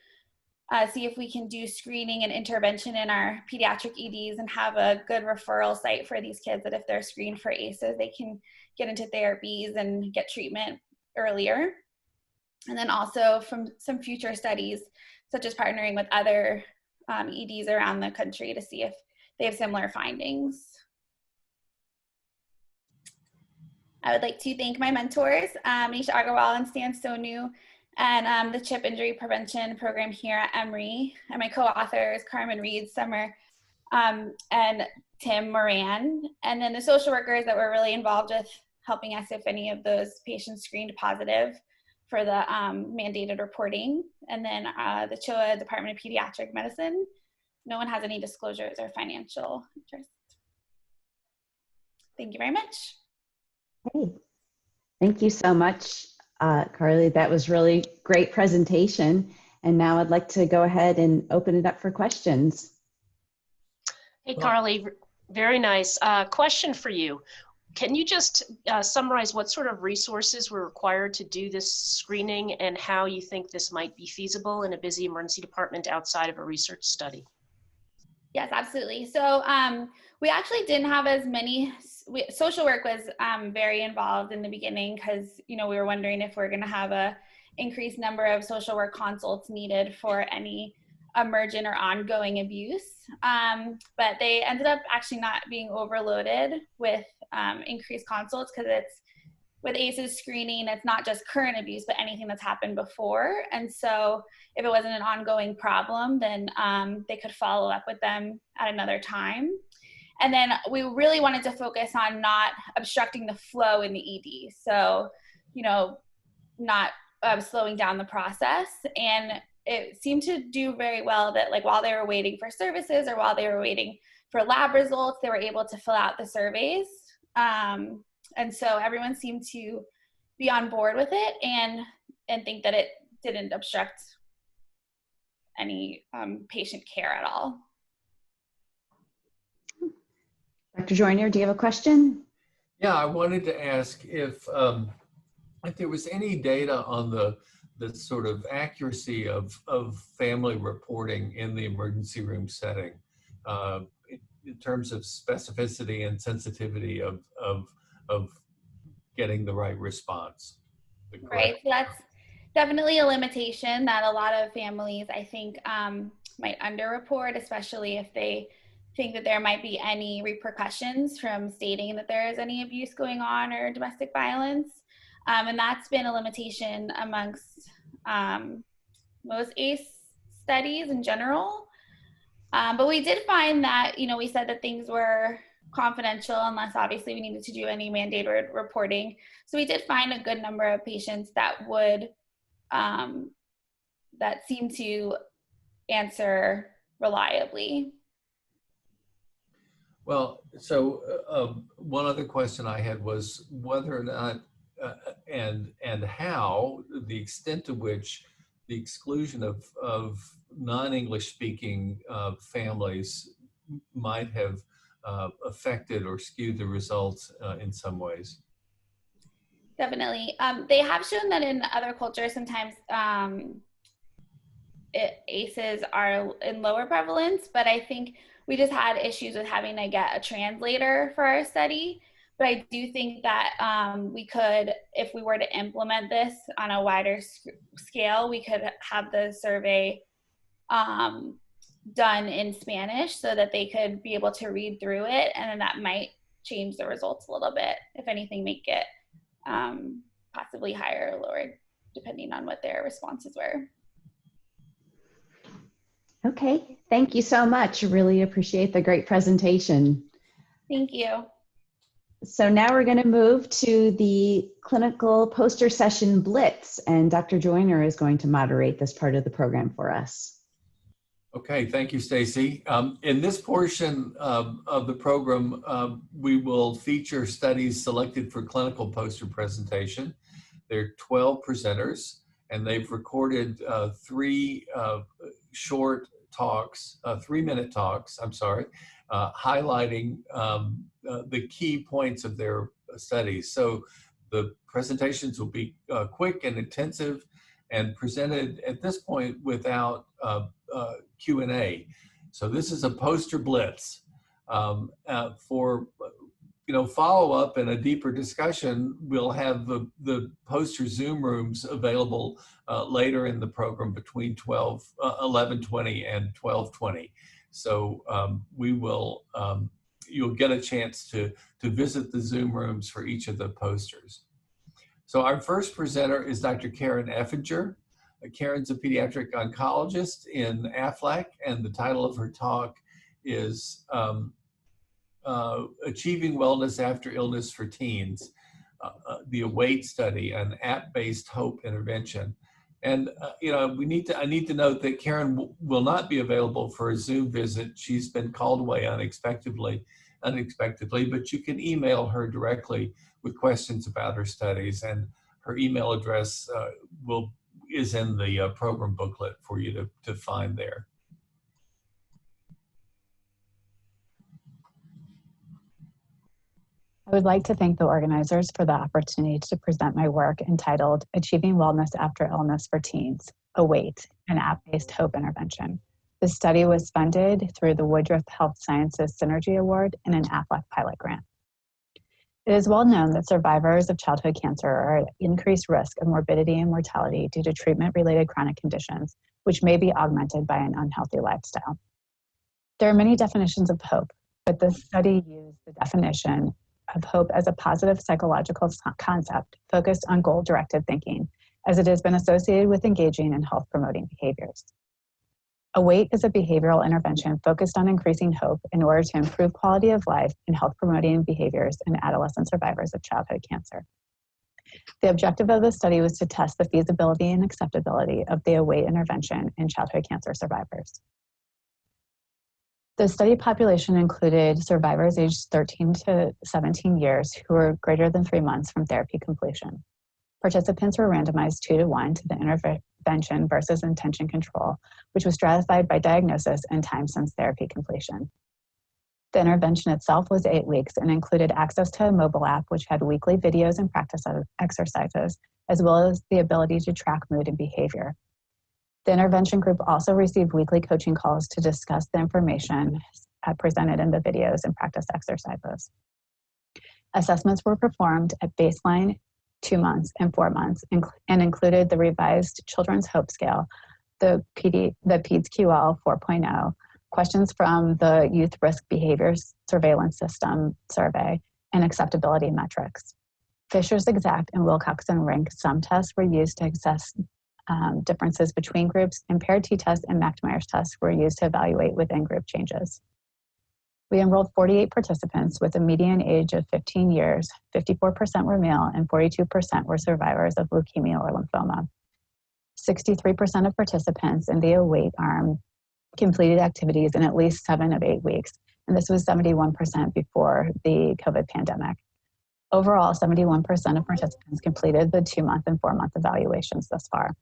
see if we can do screening and intervention in our pediatric EDs and have a good referral site for these kids that if they're screened for ACEs, they can get into therapies and get treatment earlier. And then also from some future studies, such as partnering with other EDs around the country to see if they have similar findings. I would like to thank my mentors, Nisha Agarwal and Stan Sonu, and the CHIP Injury Prevention Program here at Emory, and my co-authors, Carmen Reed, Summer, and Tim Moran, and then the social workers that were really involved with helping us if any of those patients screened positive for the mandated reporting, and then the CHOA Department of Pediatric Medicine. No one has any disclosures or financial interest. Thank you very much. Hey, thank you so much, Carly. That was really great presentation. And now I'd like to go ahead and open it up for questions. Hey, Carly, Very nice. Question for you. Can you just summarize what sort of resources were required to do this screening and how you think this might be feasible in a busy emergency department outside of a research study? Yes, absolutely. So we actually didn't have as many, social work was very involved in the beginning because, we were wondering if we're going to have a increased number of social work consults needed for any emergent or ongoing abuse. But they ended up actually not being overloaded with increased consults because it's with ACEs screening, it's not just current abuse, but anything that's happened before. And so if it wasn't an ongoing problem, then they could follow up with them at another time. And then we really wanted to focus on not obstructing the flow in the ED. So, not slowing down the process. And it seemed to do very well that like while they were waiting for services or while they were waiting for lab results, they were able to fill out the surveys. And so everyone seemed to be on board with it and think that it didn't obstruct any patient care at all. Dr. Joyner, do you have a question? Yeah, I wanted to ask if there was any data on the sort of accuracy of family reporting in the emergency room setting in terms of specificity and sensitivity of getting the right response. Right, so that's definitely a limitation that a lot of families, I think, might underreport, especially if they think that there might be any repercussions from stating that there is any abuse going on or domestic violence. And that's been a limitation amongst most ACE studies in general. But we did find that, we said that things were confidential unless obviously we needed to do any mandated reporting. So we did find a good number of patients that would, that seemed to answer reliably. Well, so one other question I had was whether or not and how the extent to which the exclusion of non-English speaking families might have affected or skewed the results in some ways. Definitely. They have shown that in other cultures, sometimes ACEs are in lower prevalence, but I think we just had issues with having to get a translator for our study. But I do think that we could, if we were to implement this on a wider scale, we could have the survey done in Spanish so that they could be able to read through it, and then that might change the results a little bit, if anything, make it possibly higher or lower, depending on what their responses were. Okay, thank you so much. Really appreciate the great presentation. Thank you. So now we're going to move to the clinical poster session blitz, and Dr. Joyner is going to moderate this part of the program for us. Okay, thank you, Stacy. In this portion of the program, we will feature studies selected for clinical poster presentation. There are 12 presenters, and they've recorded three short talks, 3-minute talks, I'm sorry, highlighting the key points of their studies. So the presentations will be quick and intensive and presented at this point without Q&A. So this is a poster blitz. For follow-up and a deeper discussion, we'll have the poster Zoom rooms available later in the program between 11:20 and 12:20. So we will, you'll get a chance to visit the Zoom rooms for each of the posters. So our first presenter is Dr. Karen Effinger. Karen's a pediatric oncologist in Aflac, and the title of her talk is Achieving Wellness After Illness for Teens, the AWAIT study, an app-based hope intervention. And I need to note that Karen will not be available for a Zoom visit. She's been called away unexpectedly, but you can email her directly with questions about her studies, and her email address is in the program booklet for you to find there. I would like to thank the organizers for the opportunity to present my work entitled Achieving Wellness After Illness for Teens, AWAIT, an app-based hope intervention. This study was funded through the Woodruff Health Sciences Synergy Award and an AFLAC pilot grant. It is well known that survivors of childhood cancer are at increased risk of morbidity and mortality due to treatment-related chronic conditions, which may be augmented by an unhealthy lifestyle. There are many definitions of hope, but this study used the definition of hope as a positive psychological concept focused on goal-directed thinking, as it has been associated with engaging in health-promoting behaviors. AWAIT is a behavioral intervention focused on increasing hope in order to improve quality of life and health-promoting behaviors in adolescent survivors of childhood cancer. The objective of the study was to test the feasibility and acceptability of the AWAIT intervention in childhood cancer survivors. The study population included survivors aged 13 to 17 years who were greater than 3 months from therapy completion. Participants were randomized 2-to-1 to the intervention versus intention control, which was stratified by diagnosis and time since therapy completion. The intervention itself was 8 weeks and included access to a mobile app, which had weekly videos and practice exercises, as well as the ability to track mood and behavior. The intervention group also received weekly coaching calls to discuss the information presented in the videos and practice exercises. Assessments were performed at baseline, 2 months, and 4 months, and included the revised Children's Hope Scale, the PEDS-QL 4.0, questions from the Youth Risk Behaviors Surveillance System survey, and acceptability metrics. Fisher's Exact and Wilcoxon Rank sum tests were used to assess differences between groups, and paired t-tests and McNamara's tests were used to evaluate within group changes. We enrolled 48 participants with a median age of 15 years, 54% were male, and 42% were survivors of leukemia or lymphoma. 63% of participants in the AWAIT arm completed activities in at least 7 of 8 weeks, and this was 71% before the COVID pandemic. Overall, 71% of participants completed the 2-month and 4-month evaluations thus far.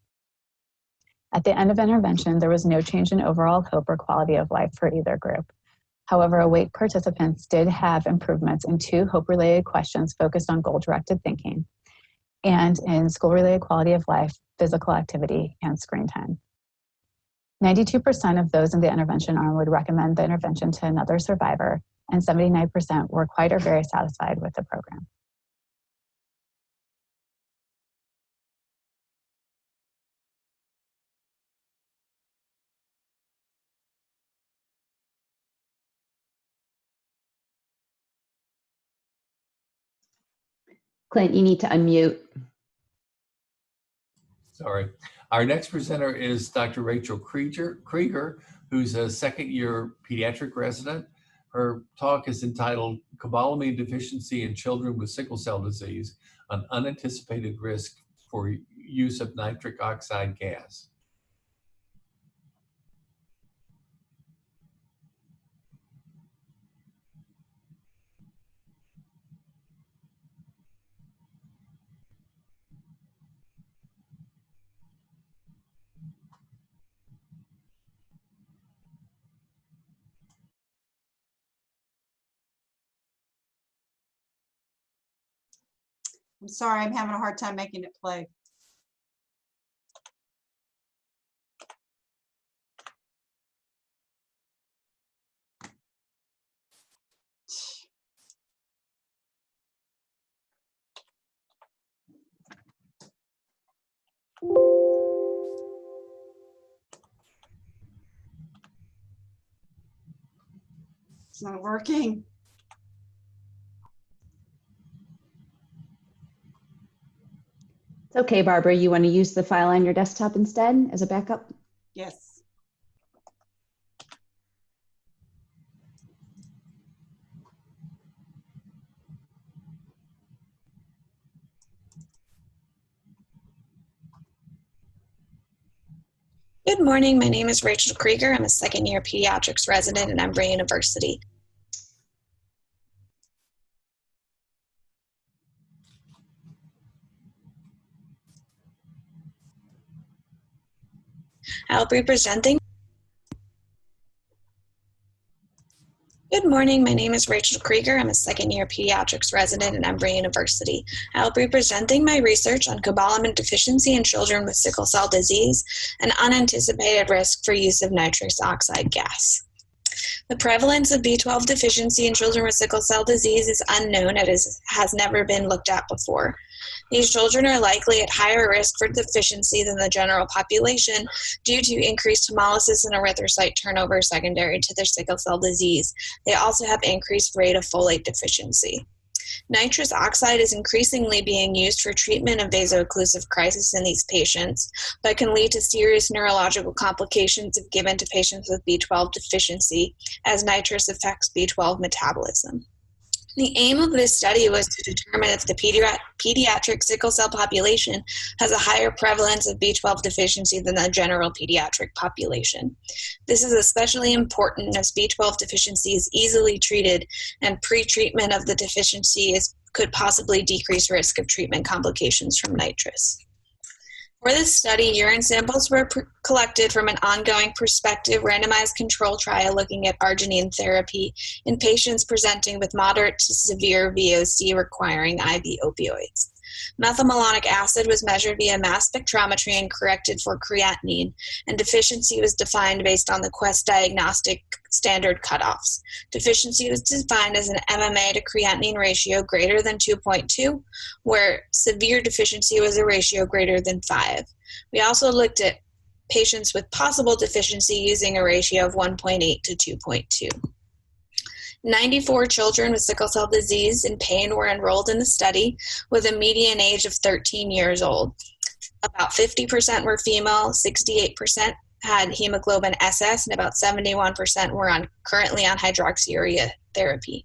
At the end of intervention, there was no change in overall hope or quality of life for either group. However, AWAIT participants did have improvements in 2 hope-related questions focused on goal-directed thinking, and in school-related quality of life, physical activity, and screen time. 92% of those in the intervention arm would recommend the intervention to another survivor, and 79% were quite or very satisfied with the program. Clint, you need to unmute. Sorry. Our next presenter is Dr. Rachel Krieger, who's a second-year pediatric resident. Her talk is entitled Cobalamin Deficiency in Children with Sickle Cell Disease, an Unanticipated Risk for Use of Nitric Oxide Gas. I'm sorry, I'm having a hard time making it play. It's not working. It's okay, Barbara. You want to use the file on your desktop instead as a backup? Yes. Good morning. My name is Rachel Krieger. I'm a second-year pediatrics resident at Emory University. I'll be presenting. Good morning. morning. My name is Rachel Krieger. I'm a second-year pediatrics resident at Emory University. I will be presenting my research on cobalamin deficiency in children with sickle cell disease and unanticipated risk for use of nitrous oxide gas. The prevalence of B12 deficiency in children with sickle cell disease is unknown and has never been looked at before. These children are likely at higher risk for deficiency than the general population due to increased hemolysis and erythrocyte turnover secondary to their sickle cell disease. They also have increased rate of folate deficiency. Nitrous oxide is increasingly being used for treatment of vaso-occlusive crisis in these patients, but can lead to serious neurological complications if given to patients with B12 deficiency, as nitrous affects B12 metabolism. The aim of this study was to determine if the pediatric sickle cell population has a higher prevalence of B12 deficiency than the general pediatric population. This is especially important as B12 deficiency is easily treated and pre-treatment of the deficiency could possibly decrease risk of treatment complications from nitrous. For this study, urine samples were collected from an ongoing prospective randomized control trial looking at arginine therapy in patients presenting with moderate to severe VOC requiring IV opioids. Methylmalonic acid was measured via mass spectrometry and corrected for creatinine, and deficiency was defined based on the Quest diagnostic standard cutoffs. Deficiency was defined as an MMA to creatinine ratio greater than 2.2, where severe deficiency was a ratio greater than 5. We also looked at patients with possible deficiency using a ratio of 1.8 to 2.2. 94 children with sickle cell disease in pain were enrolled in the study with a median age of 13 years old. About 50% were female, 68% had hemoglobin SS, and about 71% were currently on hydroxyurea therapy.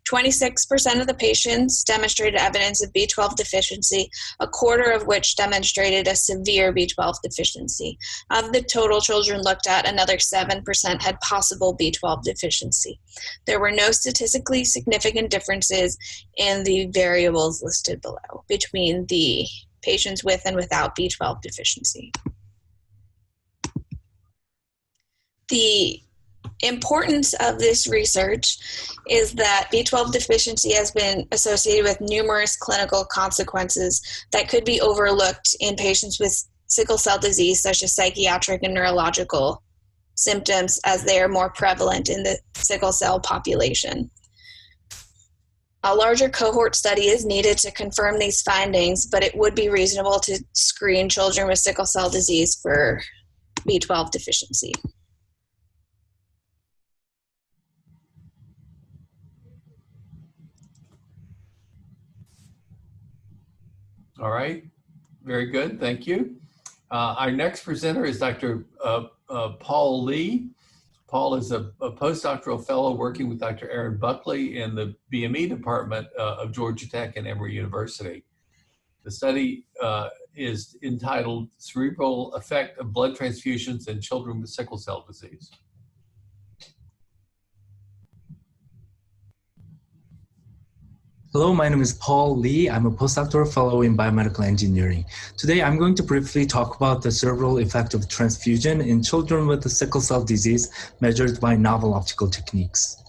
26% of the patients demonstrated evidence of B12 deficiency, a quarter of which demonstrated a severe B12 deficiency. Of the total children looked at, another 7% had possible B12 deficiency. There were no statistically significant differences in the variables listed below between the patients with and without B12 deficiency. The importance of this research is that B12 deficiency has been associated with numerous clinical consequences that could be overlooked in patients with sickle cell disease, such as psychiatric and neurological symptoms, as they are more prevalent in the sickle cell population. A larger cohort study is needed to confirm these findings, but it would be reasonable to screen children with sickle cell disease for B12 deficiency. All right, very good, thank you. Our next presenter is Dr. Paul Lee. Paul is a postdoctoral fellow working with Dr. Aaron Buckley in the BME department of Georgia Tech and Emory University. The study is entitled Cerebral Effect of Blood Transfusions in Children with Sickle Cell Disease. Hello, my name is Paul Lee. I'm a postdoctoral fellow in biomedical engineering. Today, I'm going to briefly talk about the cerebral effect of transfusion in children with sickle cell disease measured by novel optical techniques.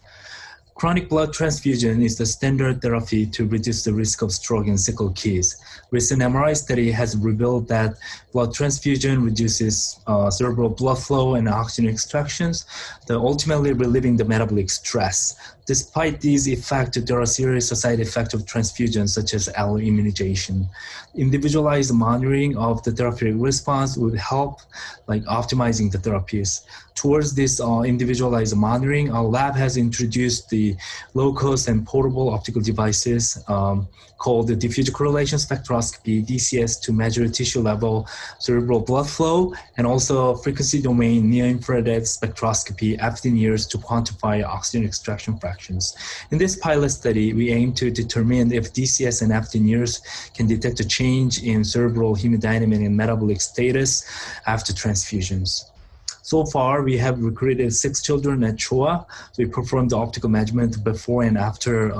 Chronic blood transfusion is the standard therapy to reduce the risk of stroke in sickle kids. Recent MRI study has revealed that blood transfusion reduces cerebral blood flow and oxygen extractions, ultimately relieving the metabolic stress. Despite these effects, there are serious side effects of transfusion, such as alloimmunization. Individualized monitoring of the therapeutic response would help, like optimizing the therapies. Towards this individualized monitoring, our lab has introduced the low-cost and portable optical devices called the diffuse correlation spectroscopy, DCS, to measure tissue-level cerebral blood flow, and also frequency domain near-infrared spectroscopy, FDNIRS, to quantify oxygen extraction fractions. In this pilot study, we aim to determine if DCS and FDNIRS can detect a change in cerebral hemodynamic and metabolic status after transfusions. So far, we have recruited 6 children at CHOA. So we performed the optical measurement before and after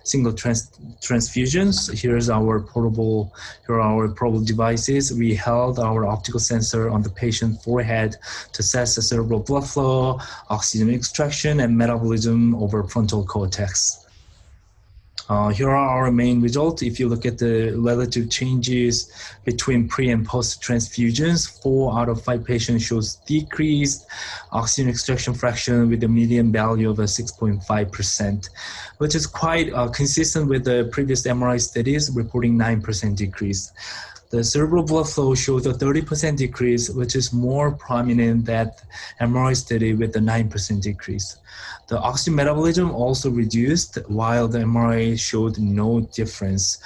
single transfusions. Here are our portable devices. We held our optical sensor on the patient's forehead to assess the cerebral blood flow, oxygen extraction, and metabolism over frontal cortex. Here are our main results. If you look at the relative changes between pre and post transfusions, 4 out of 5 patients shows decreased oxygen extraction fraction with a median value of 6.5%, which is quite consistent with the previous MRI studies reporting 9% decrease. The cerebral blood flow shows a 30% decrease, which is more prominent than MRI study with a 9% decrease. The oxygen metabolism also reduced, while the MRI showed no difference.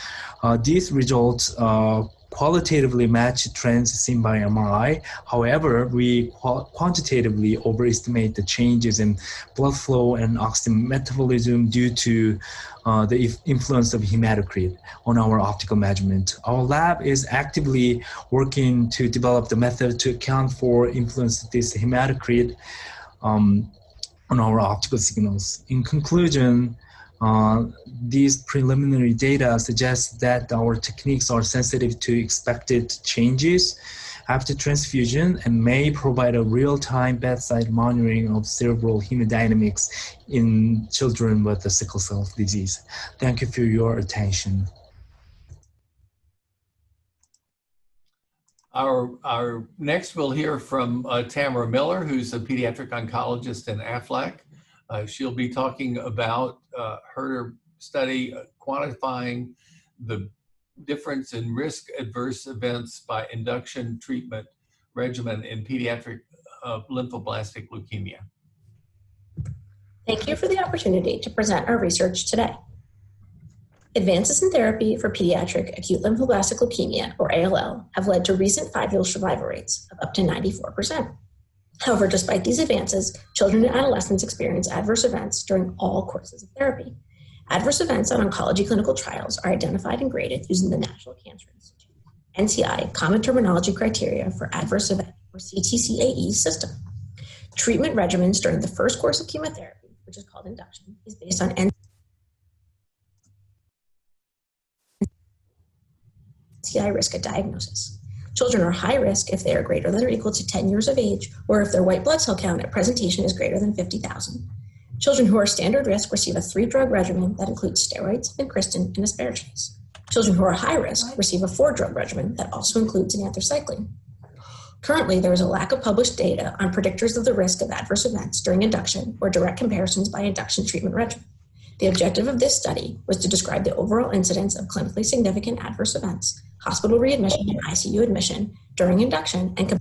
These results qualitatively match trends seen by MRI. However, we quantitatively overestimate the changes in blood flow and oxygen metabolism due to the influence of hematocrit on our optical measurement. Our lab is actively working to develop the method to account for influence of this hematocrit on our optical signals. In conclusion, these preliminary data suggest that our techniques are sensitive to expected changes after transfusion and may provide a real-time bedside monitoring of cerebral hemodynamics in children with the sickle cell disease. Thank you for your attention. Our next we'll hear from Tamara Miller, who's a pediatric oncologist in Aflac. She'll be talking about her study quantifying the difference in risk adverse events by induction treatment regimen in pediatric lymphoblastic leukemia. Thank you for the opportunity to present our research today. Advances in therapy for pediatric acute lymphoblastic leukemia, or ALL, have led to recent 5-year survival rates of up to 94%. However, despite these advances, children and adolescents experience adverse events during all courses of therapy. Adverse events on oncology clinical trials are identified and graded using the National Cancer Institute, NCI Common Terminology Criteria for Adverse Event, or CTCAE system. Treatment regimens during the first course of chemotherapy, which is called induction, is based on NCI risk at diagnosis. Children are high risk if they are greater than or equal to 10 years of age, or if their white blood cell count at presentation is greater than 50,000. Children who are standard risk receive a 3-drug regimen that includes steroids, vincristine, and asparaginase. Children who are high risk receive a 4-drug regimen that also includes an anthracycline. Currently, there is a lack of published data on predictors of the risk of adverse events during induction or direct comparisons by induction treatment regimen. The objective of this study was to describe the overall incidence of clinically significant adverse events, hospital readmission and ICU admission during induction, and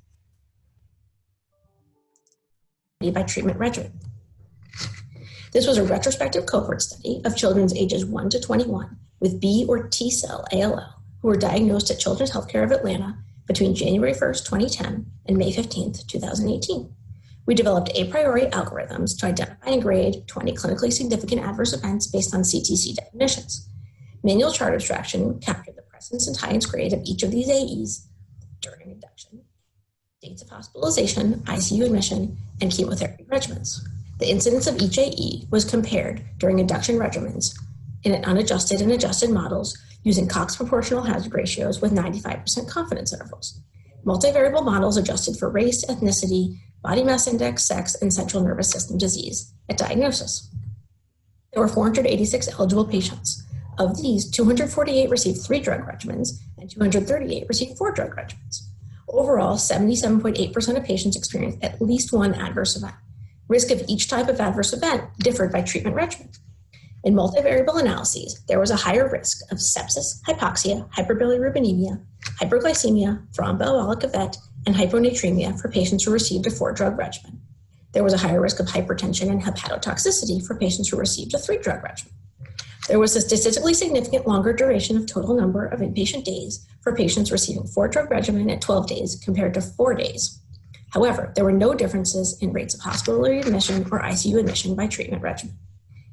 by treatment regimen. This was a retrospective cohort study of children ages 1 to 21 with B or T cell ALL who were diagnosed at Children's Healthcare of Atlanta between January 1st, 2010 and May 15th, 2018. We developed a priori algorithms to identify and grade 20 clinically significant adverse events based on CTC definitions. Manual chart abstraction captured the precedence and tie-ins grade of each of these AEs during induction, dates of hospitalization, ICU admission, and chemotherapy regimens. The incidence of each AE was compared during induction regimens in an unadjusted and adjusted models using Cox proportional hazard ratios with 95% confidence intervals. Multivariable models adjusted for race, ethnicity, body mass index, sex, and central nervous system disease at diagnosis. There were 486 eligible patients. Of these, 248 received 3-drug regimens and 238 received 4-drug regimens. Overall, 77.8% of patients experienced at least one adverse event. Risk of each type of adverse event differed by treatment regimen. In multivariable analyses, there was a higher risk of sepsis, hypoxia, hyperbilirubinemia, hyperglycemia, thromboembolic event, and hyponatremia for patients who received a 4-drug regimen. There was a higher risk of hypertension and hepatotoxicity for patients who received a 3-drug regimen. There was a statistically significant longer duration of total number of inpatient days for patients receiving 4-drug regimen at 12 days compared to 4 days. However, there were no differences in rates of hospital readmission or ICU admission by treatment regimen.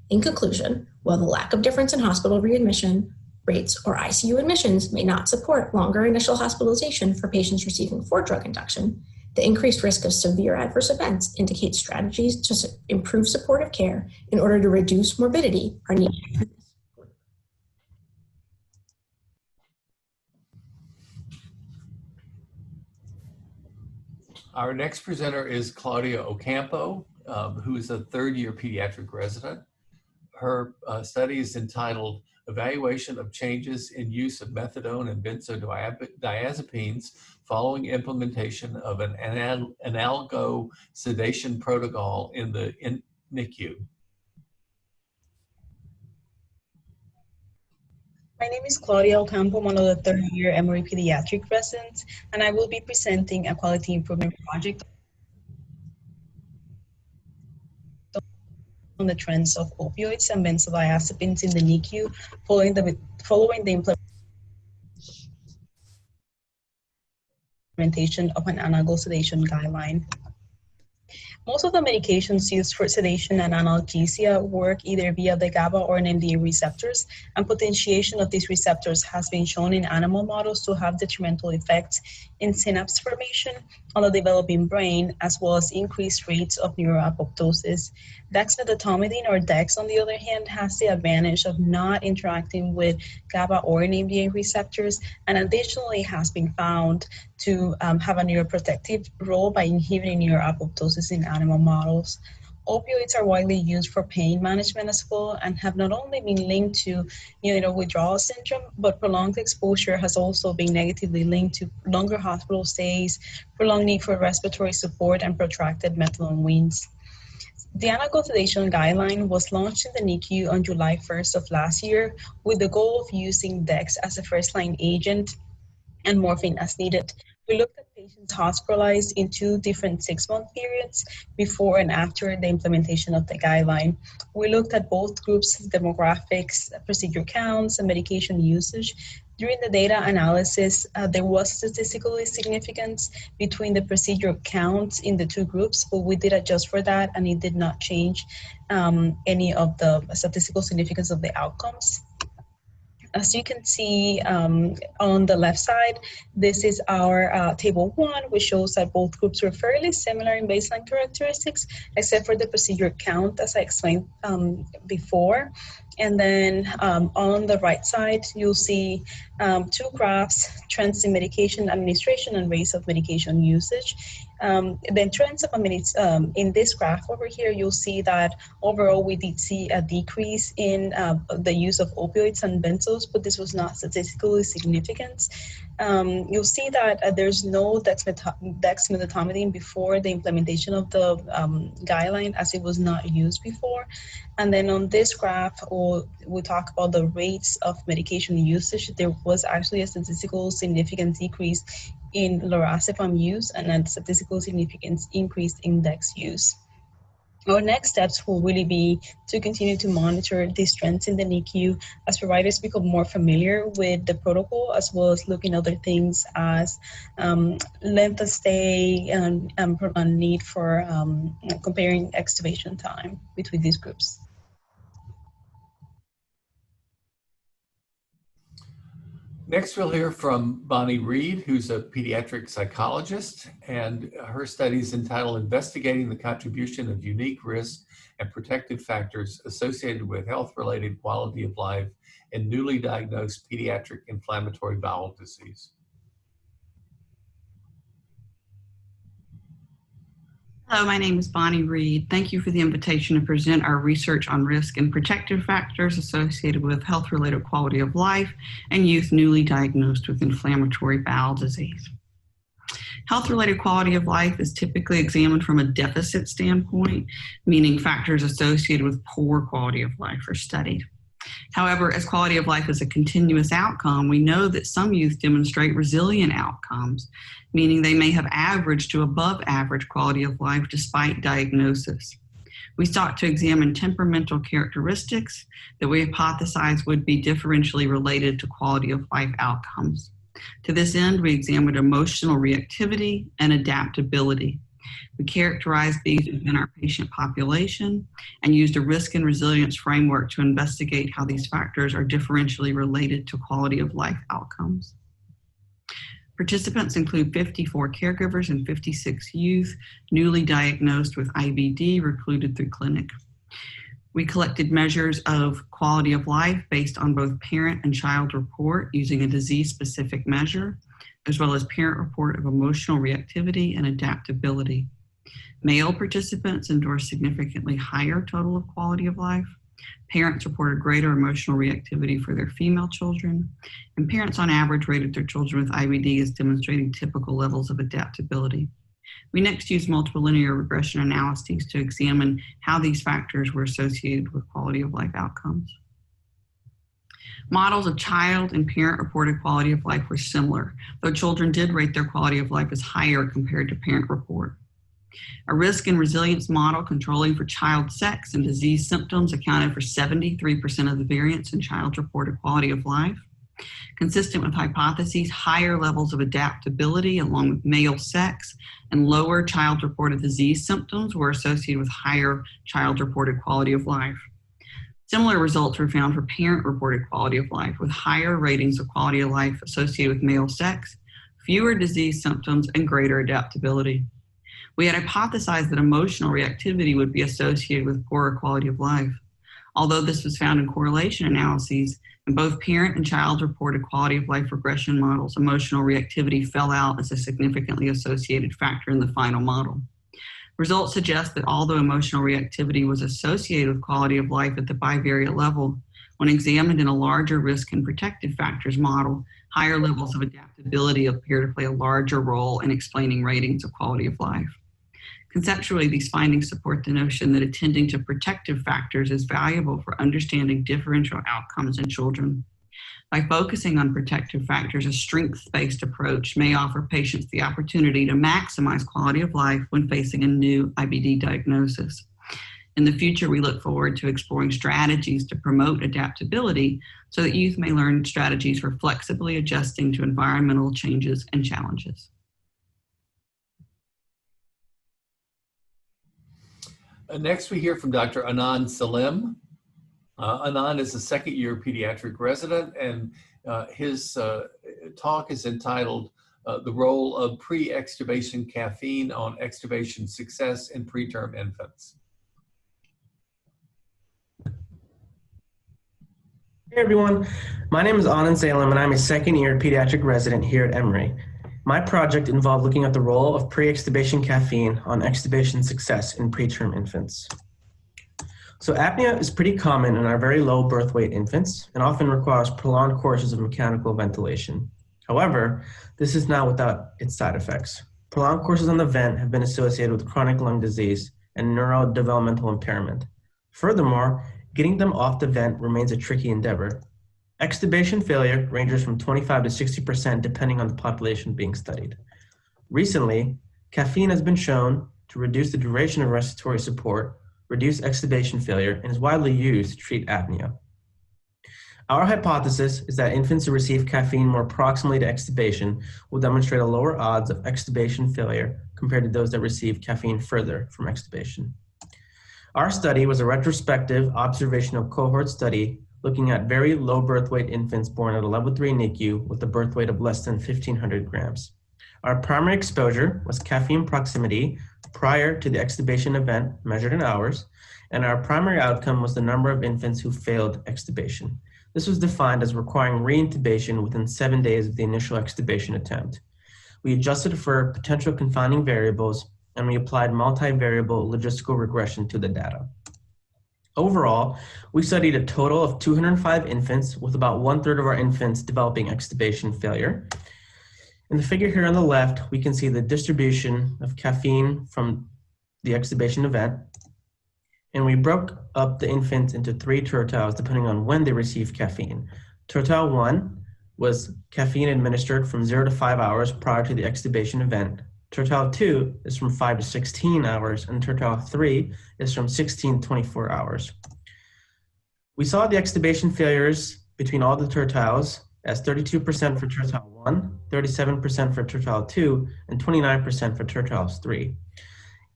In conclusion, while the lack of difference in hospital readmission rates or ICU admissions may not support longer initial hospitalization for patients receiving 4-drug induction, The increased risk of severe adverse events indicates strategies to improve supportive care in order to reduce morbidity are needed. Our next presenter is Claudia Ocampo, who is a third-year pediatric resident. Her study is entitled Evaluation of Changes in Use of Methadone and Benzodiazepines Following Implementation of an Analgo Sedation Protocol in the NICU. My name is Claudia Ocampo, one of the third-year Emory Pediatric residents, and I will be presenting a quality improvement project on the trends of opioids and benzodiazepines in the NICU following the implementation of an analgesic sedation guideline. Most of the medications used for sedation and analgesia work either via the GABA or NMDA receptors, and potentiation of these receptors has been shown in animal models to have detrimental effects in synapse formation on the developing brain, as well as increased rates of neuroapoptosis. Dexmedetomidine, or Dex, on the other hand, has the advantage of not interacting with GABA or NMDA receptors, and additionally has been found to have a neuroprotective role by inhibiting neuroapoptosis in animal models. Opioids are widely used for pain management as well, and have not only been linked to neonatal withdrawal syndrome, but prolonged exposure has also been negatively linked to longer hospital stays, prolonged need for respiratory support, and protracted methadone weans. The analgesic sedation guideline was launched in the NICU on July 1st of last year with the goal of using Dex as a first-line agent and morphine as needed. We looked at patients hospitalized in 2 different 6-month periods before and after the implementation of the guideline. We looked at both groups' demographics, procedure counts, and medication usage. During the data analysis, there was statistical significance between the procedure counts in the 2 groups, but we did adjust for that, and it did not change any of the statistical significance of the outcomes. As you can see on the left side, this is our table 1, which shows that both groups were fairly similar in baseline characteristics, except for the procedure count, as I explained before. And then on the right side, you'll see 2 graphs, trends in medication administration and rates of medication usage. Then trends of in this graph over here, you'll see that overall we did see a decrease in the use of opioids and benzos, but this was not statistically significant. You'll see that there's no dexmedetomidine before the implementation of the guideline, as it was not used before. And then on this graph, we talk about the rates of medication usage. There was actually a statistical significant decrease in lorazepam use and a statistical significance increase in Dex use. Our next steps will really be to continue to monitor these trends in the NICU as providers become more familiar with the protocol, as well as looking at other things as length of stay and need for comparing extubation time between these groups. Next, we'll hear from Bonnie Reed, who's a pediatric psychologist, and her study is entitled Investigating the Contribution of Unique Risk and Protective Factors Associated with Health-Related Quality of Life in Newly Diagnosed Pediatric Inflammatory Bowel Disease. Hello, my name is Bonnie Reed. Thank you for the invitation to present our research on risk and protective factors associated with health-related quality of life and youth newly diagnosed with inflammatory bowel disease. Health-related quality of life is typically examined from a deficit standpoint, meaning factors associated with poor quality of life are studied. However, as quality of life is a continuous outcome, we know that some youth demonstrate resilient outcomes, meaning they may have average to above average quality of life despite diagnosis. We sought to examine temperamental characteristics that we hypothesized would be differentially related to quality of life outcomes. To this end, we examined emotional reactivity and adaptability. We characterized these within our patient population and used a risk and resilience framework to investigate how these factors are differentially related to quality of life outcomes. Participants include 54 caregivers and 56 youth newly diagnosed with IBD recruited through clinic. We collected measures of quality of life based on both parent and child report using a disease-specific measure, as well as parent report of emotional reactivity and adaptability. Male participants endorsed significantly higher total of quality of life. Parents reported greater emotional reactivity for their female children, and parents on average rated their children with IBD as demonstrating typical levels of adaptability. We next used multiple linear regression analyses to examine how these factors were associated with quality of life outcomes. Models of child and parent reported quality of life were similar, though children did rate their quality of life as higher compared to parent report. A risk and resilience model controlling for child sex and disease symptoms accounted for 73% of the variance in child-reported quality of life. Consistent with hypotheses, higher levels of adaptability along with male sex and lower child-reported disease symptoms were associated with higher child-reported quality of life. Similar results were found for parent-reported quality of life, with higher ratings of quality of life associated with male sex, fewer disease symptoms, and greater adaptability. We had hypothesized that emotional reactivity would be associated with poorer quality of life. Although this was found in correlation analyses, in both parent and child-reported quality of life regression models, emotional reactivity fell out as a significantly associated factor in the final model. Results suggest that although emotional reactivity was associated with quality of life at the bivariate level, when examined in a larger risk and protective factors model, higher levels of adaptability appear to play a larger role in explaining ratings of quality of life. Conceptually, these findings support the notion that attending to protective factors is valuable for understanding differential outcomes in children. By focusing on protective factors, a strengths-based approach may offer patients the opportunity to maximize quality of life when facing a new IBD diagnosis. In the future, we look forward to exploring strategies to promote adaptability so that youth may learn strategies for flexibly adjusting to environmental changes and challenges. Next, we hear from Dr. Anand Salim. Anand is a second-year pediatric resident, and his talk is entitled The Role of Pre-Extubation Caffeine on Extubation Success in Preterm Infants. Hey everyone, my name is Anand Salim and I'm a second-year pediatric resident here at Emory. My project involved looking at the role of pre-extubation caffeine on extubation success in preterm infants. So apnea is pretty common in our very low birth weight infants and often requires prolonged courses of mechanical ventilation. However, this is not without its side effects. Prolonged courses on the vent have been associated with chronic lung disease and neurodevelopmental impairment. Furthermore, getting them off the vent remains a tricky endeavor. Extubation failure ranges from 25 to 60% depending on the population being studied. Recently, caffeine has been shown to reduce the duration of respiratory support, reduce extubation failure, and is widely used to treat apnea. Our hypothesis is that infants who receive caffeine more proximally to extubation will demonstrate a lower odds of extubation failure compared to those that receive caffeine further from extubation. Our study was a retrospective observational cohort study looking at very low birth weight infants born at a level 3 NICU with a birth weight of less than 1,500 grams. Our primary exposure was caffeine proximity prior to the extubation event measured in hours, and our primary outcome was the number of infants who failed extubation. This was defined as requiring reintubation within 7 days of the initial extubation attempt. We adjusted for potential confounding variables, and we applied multivariable logistical regression to the data. Overall, we studied a total of 205 infants, with about 1/3 of our infants developing extubation failure. In the figure here on the left, we can see the distribution of caffeine from the extubation event, and we broke up the infants into 3 tertiles depending on when they received caffeine. Tertile 1 was caffeine administered from 0 to 5 hours prior to the extubation event. Tertile 2 is from 5 to 16 hours, and tertile 3 is from 16 to 24 hours. We saw the extubation failures between all the tertiles as 32% for tertile 1, 37% for tertile 2, and 29% for tertiles 3.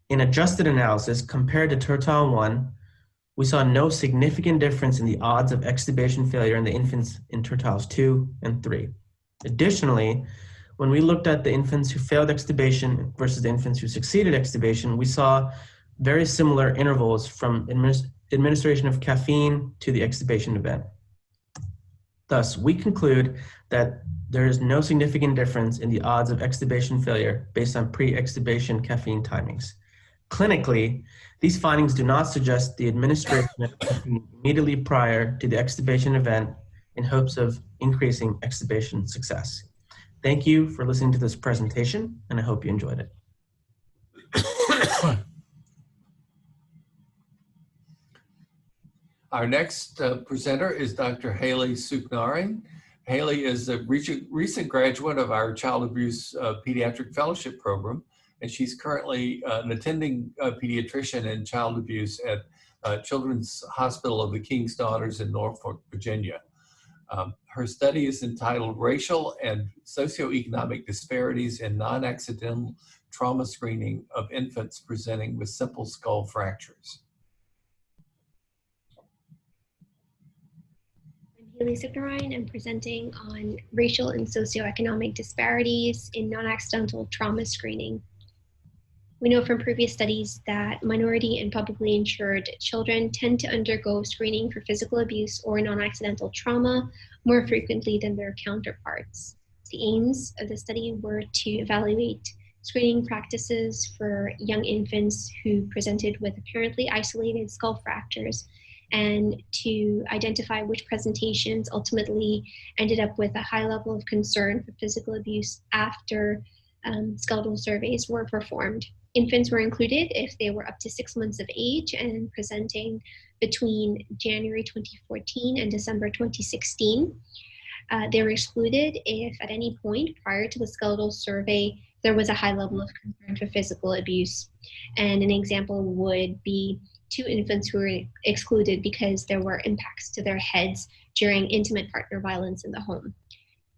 In adjusted analysis, compared to tertile 1, we saw no significant difference in the odds of extubation failure in the infants in tertiles 2 and 3. Additionally, when we looked at the infants who failed extubation versus the infants who succeeded extubation, we saw very similar intervals from administration of caffeine to the extubation event. Thus, we conclude that there is no significant difference in the odds of extubation failure based on pre-extubation caffeine timings. Clinically, these findings do not suggest the administration of caffeine immediately prior to the extubation event in hopes of increasing extubation success. Thank you for listening to this presentation, and I hope you enjoyed it. Our next presenter is Dr. Haley Suknari. Haley is a recent graduate of our Child Abuse Pediatric Fellowship Program, and she's currently an attending pediatrician in child abuse at Children's Hospital of the King's Daughters in Norfolk, Virginia. Her study is entitled Racial and Socioeconomic Disparities in Non-Accidental Trauma Screening of Infants Presenting with Simple Skull Fractures. Haley Suknari. I'm presenting on racial and socioeconomic disparities in non-accidental trauma screening. We know from previous studies that minority and publicly insured children tend to undergo screening for physical abuse or non-accidental trauma more frequently than their counterparts. The aims of the study were to evaluate screening practices for young infants who presented with apparently isolated skull fractures and to identify which presentations ultimately ended up with a high level of concern for physical abuse after skeletal surveys were performed. Infants were included if they were up to 6 months of age and presenting between January 2014 and December 2016. They were excluded if at any point prior to the skeletal survey there was a high level of concern for physical abuse. And an example would be 2 infants who were excluded because there were impacts to their heads during intimate partner violence in the home.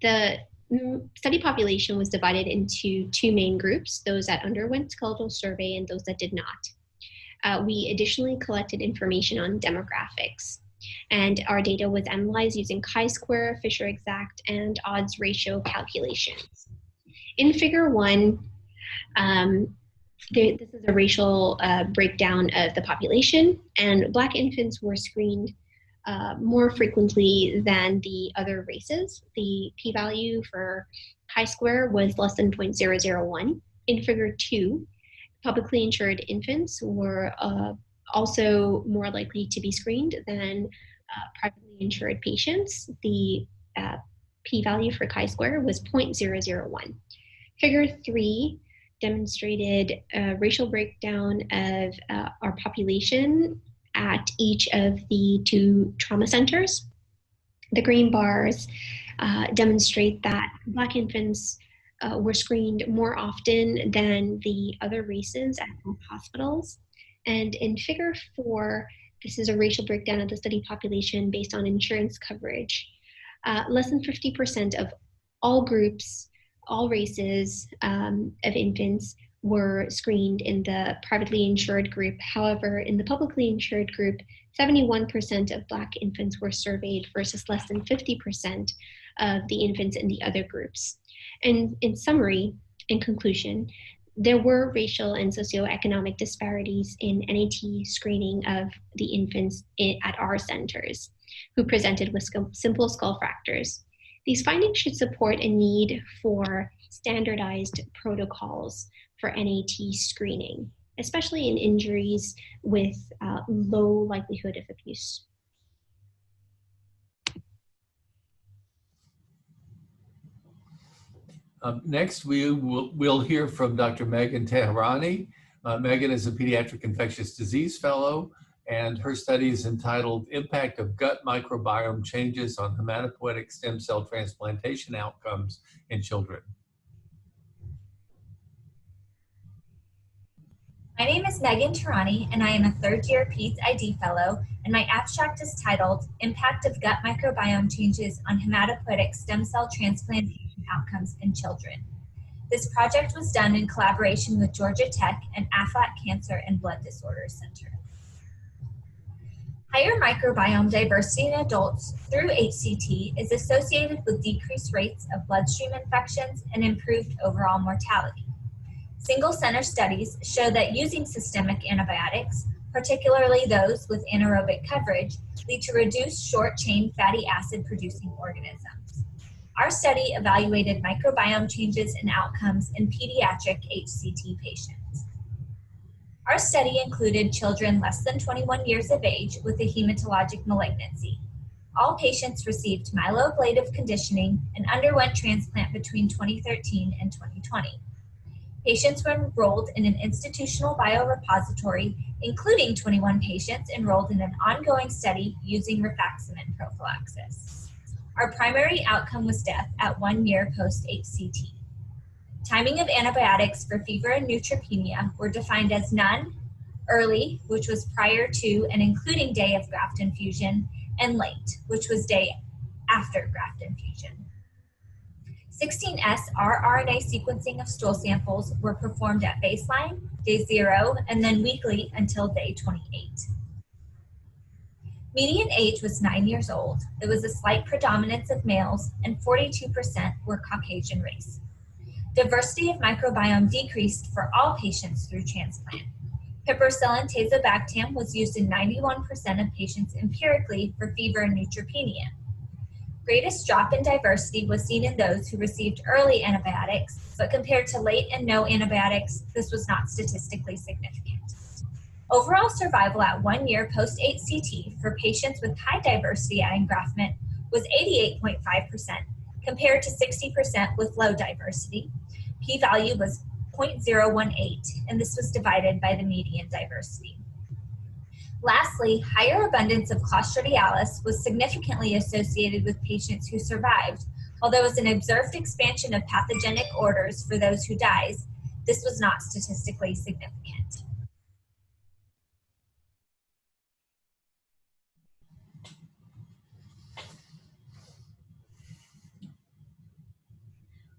The study population was divided into 2 main groups, those that underwent skeletal survey and those that did not. We additionally collected information on demographics, and our data was analyzed using chi-square, Fisher-Exact, and odds ratio calculations. In Figure 1, this is a racial breakdown of the population, and Black infants were screened more frequently than the other races. The p-value for chi-square was less than 0.001. In Figure 2, publicly insured infants were also more likely to be screened than privately insured patients. The p-value for chi-square was 0.001. Figure 3 demonstrated a racial breakdown of our population at each of the 2 trauma centers. The green bars demonstrate that Black infants were screened more often than the other races at both hospitals. And in Figure 4, this is a racial breakdown of the study population based on insurance coverage. Less than 50% of all groups, all races of infants were screened in the privately insured group. However, in the publicly insured group, 71% of Black infants were surveyed versus less than 50% of the infants in the other groups. And in summary, in conclusion, there were racial and socioeconomic disparities in NAT screening of the infants at our centers who presented with simple skull fractures. These findings should support a need for standardized protocols for NAT screening, especially in injuries with low likelihood of abuse. Next, we'll hear from Dr. Megan Teherani. Megan is a pediatric infectious disease fellow, and her study is entitled Impact of Gut Microbiome Changes on Hematopoietic Stem Cell Transplantation Outcomes in Children. My name is Megan Teherani, and I am a 3rd-year Peds ID fellow, and my abstract is titled Impact of Gut Microbiome Changes on Hematopoietic Stem Cell Transplantation Outcomes in Children. This project was done in collaboration with Georgia Tech and Aflac Cancer and Blood Disorders Center. Higher microbiome diversity in adults through HCT is associated with decreased rates of bloodstream infections and improved overall mortality. Single-center studies show that using systemic antibiotics, particularly those with anaerobic coverage, lead to reduced short-chain fatty acid-producing organisms. Our study evaluated microbiome changes and outcomes in pediatric HCT patients. Our study included children less than 21 years of age with a hematologic malignancy. All patients received myeloablative conditioning and underwent transplant between 2013 and 2020. Patients were enrolled in an institutional biorepository, including 21 patients enrolled in an ongoing study using rifaximin prophylaxis. Our primary outcome was death at 1 year post-HCT. Timing of antibiotics for fever and neutropenia were defined as none, early, which was prior to and including day of graft infusion, and late, which was day after graft infusion. 16S rRNA sequencing of stool samples were performed at baseline, day 0, and then weekly until day 28. Median age was 9 years old. There was a slight predominance of males, and 42% were Caucasian race. Diversity of microbiome decreased for all patients through transplant. Piperacillin tazobactam was used in 91% of patients empirically for fever and neutropenia. Greatest drop in diversity was seen in those who received early antibiotics, but compared to late and no antibiotics, this was not statistically significant. Overall survival at 1 year post-HCT for patients with high diversity at engraftment was 88.5%, compared to 60% with low diversity. P-value was 0.018, and this was divided by the median diversity. Lastly, higher abundance of Clostridialis was significantly associated with patients who survived. While there was an observed expansion of pathogenic orders for those who died, this was not statistically significant.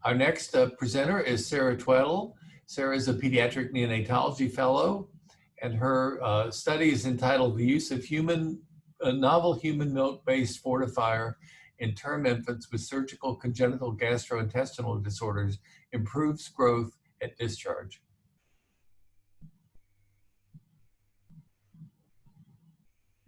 Our next presenter is Sarah Tweddle. Sarah is a pediatric neonatology fellow, and her study is entitled The Use of Novel Human Milk-Based Fortifier in Term Infants with Surgical Congenital Gastrointestinal Disorders Improves Growth at Discharge.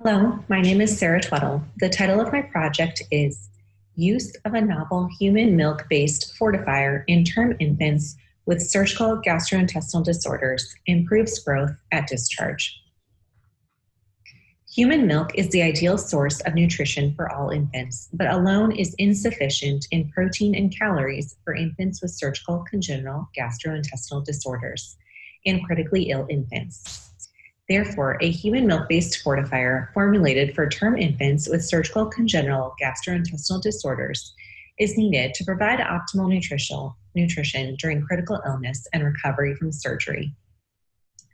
Hello, my name is Sarah Tweddle. The title of my project is Use of a Novel Human Milk-Based Fortifier in Term Infants with Surgical Gastrointestinal Disorders Improves Growth at Discharge. Human milk is the ideal source of nutrition for all infants, but alone is insufficient in protein and calories for infants with surgical congenital gastrointestinal disorders and critically ill infants. Therefore, a human milk-based fortifier formulated for term infants with surgical congenital gastrointestinal disorders is needed to provide optimal nutrition during critical illness and recovery from surgery.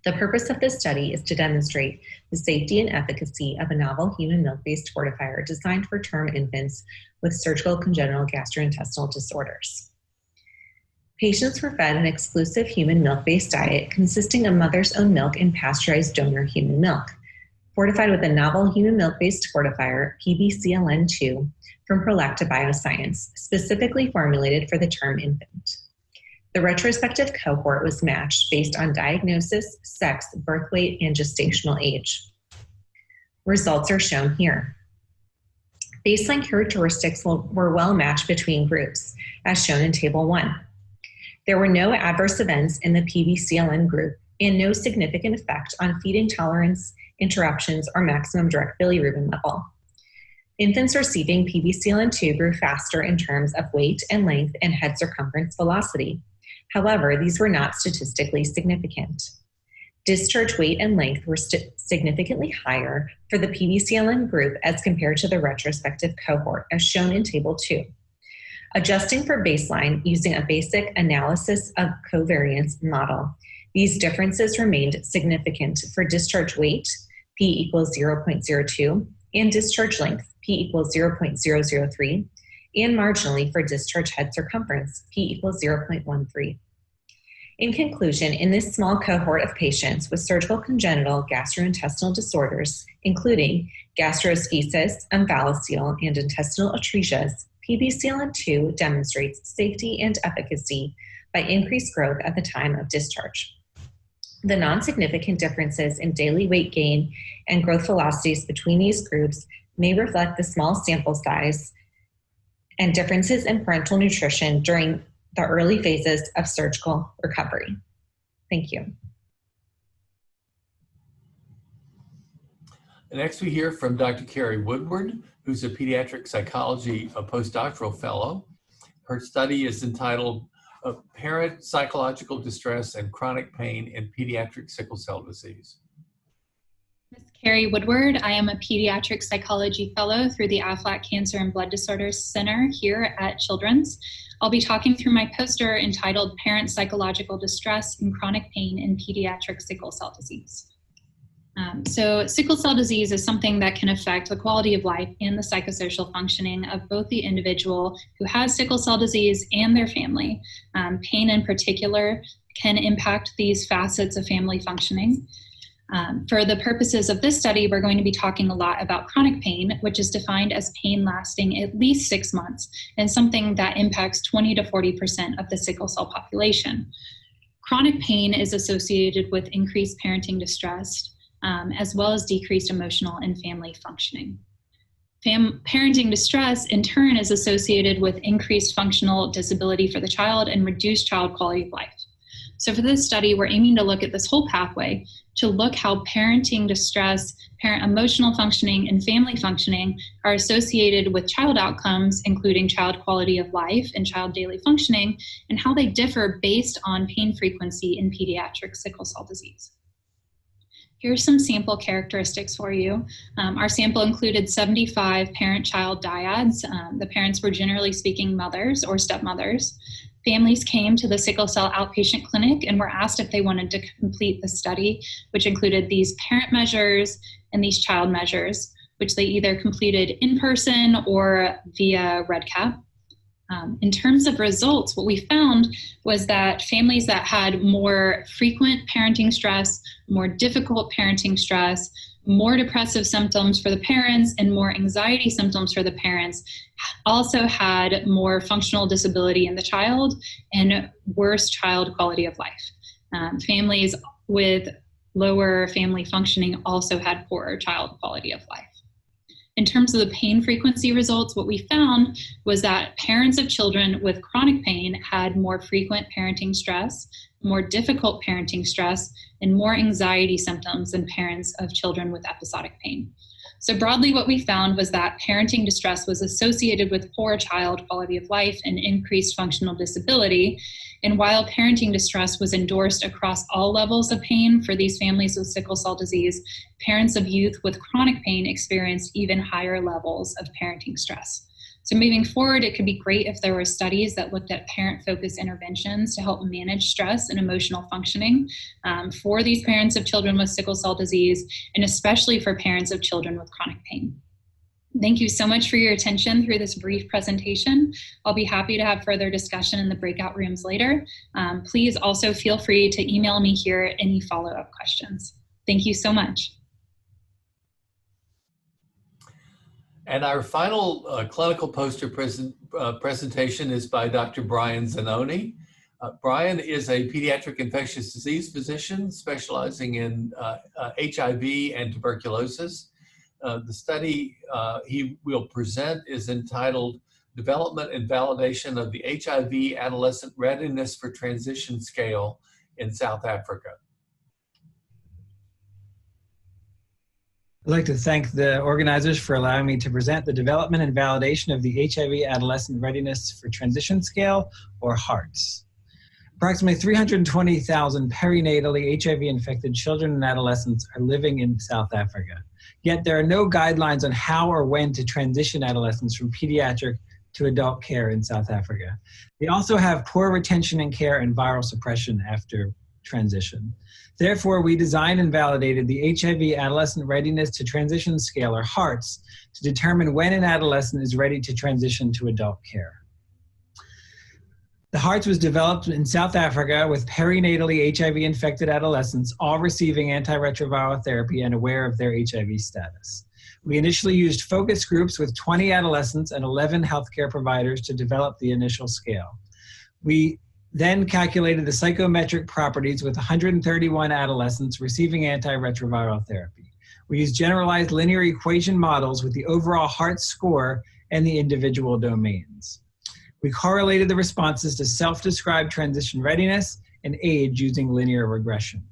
The purpose of this study is to demonstrate the safety and efficacy of a novel human milk-based fortifier designed for term infants with surgical congenital gastrointestinal disorders. Patients were fed an exclusive human milk-based diet consisting of mother's own milk and pasteurized donor human milk, fortified with a novel human milk-based fortifier, PBCLN2, from Prolacta Bioscience, specifically formulated for the term infant. The retrospective cohort was matched based on diagnosis, sex, birth weight, and gestational age. Results are shown here. Baseline characteristics were well matched between groups, as shown in Table 1. There were no adverse events in the PBCLN group and no significant effect on feed intolerance, interruptions, or maximum direct bilirubin level. Infants receiving PBCLN2 grew faster in terms of weight and length and head circumference velocity. However, these were not statistically significant. Discharge weight and length were significantly higher for the PBCLN group as compared to the retrospective cohort, as shown in Table 2. Adjusting for baseline using a basic analysis of covariance model, these differences remained significant for discharge weight, P equals 0.02, and discharge length, P equals 0.003, and marginally for discharge head circumference, P equals 0.13. In conclusion, in this small cohort of patients with surgical congenital gastrointestinal disorders, including gastroschisis, omphalocele, and intestinal atresias, PBCLN2 demonstrates safety and efficacy by increased growth at the time of discharge. The non-significant differences in daily weight gain and growth velocities between these groups may reflect the small sample size and differences in parental nutrition during the early phases of surgical recovery. Thank you. Next, we hear from Dr. Carrie Woodward, who's a pediatric psychology postdoctoral fellow. Her study is entitled Parent Psychological Distress and Chronic Pain in Pediatric Sickle Cell Disease. Carrie Woodward. I am a pediatric psychology fellow through the Aflac Cancer and Blood Disorders Center here at Children's. I'll be talking through my poster entitled Parent Psychological Distress and Chronic Pain in Pediatric Sickle Cell Disease. So sickle cell disease is something that can affect the quality of life and the psychosocial functioning of both the individual who has sickle cell disease and their family. Pain in particular can impact these facets of family functioning. For the purposes of this study, we're going to be talking a lot about chronic pain, which is defined as pain lasting at least 6 months and something that impacts 20 to 40% of the sickle cell population. Chronic pain is associated with increased parenting distress, as well as decreased emotional and family functioning. Parenting distress, in turn, is associated with increased functional disability for the child and reduced child quality of life. So for this study, we're aiming to look at this whole pathway to look how parenting distress, parent emotional functioning, and family functioning are associated with child outcomes, including child quality of life and child daily functioning, and how they differ based on pain frequency in pediatric sickle cell disease. Here's some sample characteristics for you. Our sample included 75 parent-child dyads. The parents were generally speaking mothers or stepmothers. Families came to the sickle cell outpatient clinic and were asked if they wanted to complete the study, which included these parent measures and these child measures, which they either completed in person or via REDCap. In terms of results, what we found was that families that had more frequent parenting stress, more difficult parenting stress, more depressive symptoms for the parents, and more anxiety symptoms for the parents also had more functional disability in the child and worse child quality of life. Families with lower family functioning also had poorer child quality of life. In terms of the pain frequency results, what we found was that parents of children with chronic pain had more frequent parenting stress, more difficult parenting stress, and more anxiety symptoms than parents of children with episodic pain. So broadly, what we found was that parenting distress was associated with poor child quality of life and increased functional disability. And while parenting distress was endorsed across all levels of pain for these families with sickle cell disease, parents of youth with chronic pain experienced even higher levels of parenting stress. So moving forward, it could be great if there were studies that looked at parent-focused interventions to help manage stress and emotional functioning for these parents of children with sickle cell disease, and especially for parents of children with chronic pain. Thank you so much for your attention through this brief presentation. I'll be happy to have further discussion in the breakout rooms later. Please also feel free to email me here any follow-up questions. Thank you so much. And our final clinical poster presentation is by Dr. Brian Zanoni. Brian is a pediatric infectious disease physician specializing in HIV and tuberculosis. The study he will present is entitled Development and Validation of the HIV Adolescent Readiness for Transition Scale in South Africa. I'd like to thank the organizers for allowing me to present the development and validation of the HIV Adolescent Readiness for Transition Scale, or HARTS. Approximately 320,000 perinatally HIV-infected children and adolescents are living in South Africa. Yet there are no guidelines on how or when to transition adolescents from pediatric to adult care in South Africa. They also have poor retention and care and viral suppression after transition. Therefore, we designed and validated the HIV Adolescent Readiness to Transition Scale, or HARTS, to determine when an adolescent is ready to transition to adult care. The HEARTS was developed in South Africa with perinatally HIV-infected adolescents, all receiving antiretroviral therapy and aware of their HIV status. We initially used focus groups with 20 adolescents and 11 healthcare providers to develop the initial scale. We then calculated the psychometric properties with 131 adolescents receiving antiretroviral therapy. We used generalized linear equation models with the overall HEARTS score and the individual domains. We correlated the responses to self-described transition readiness and age using linear regression.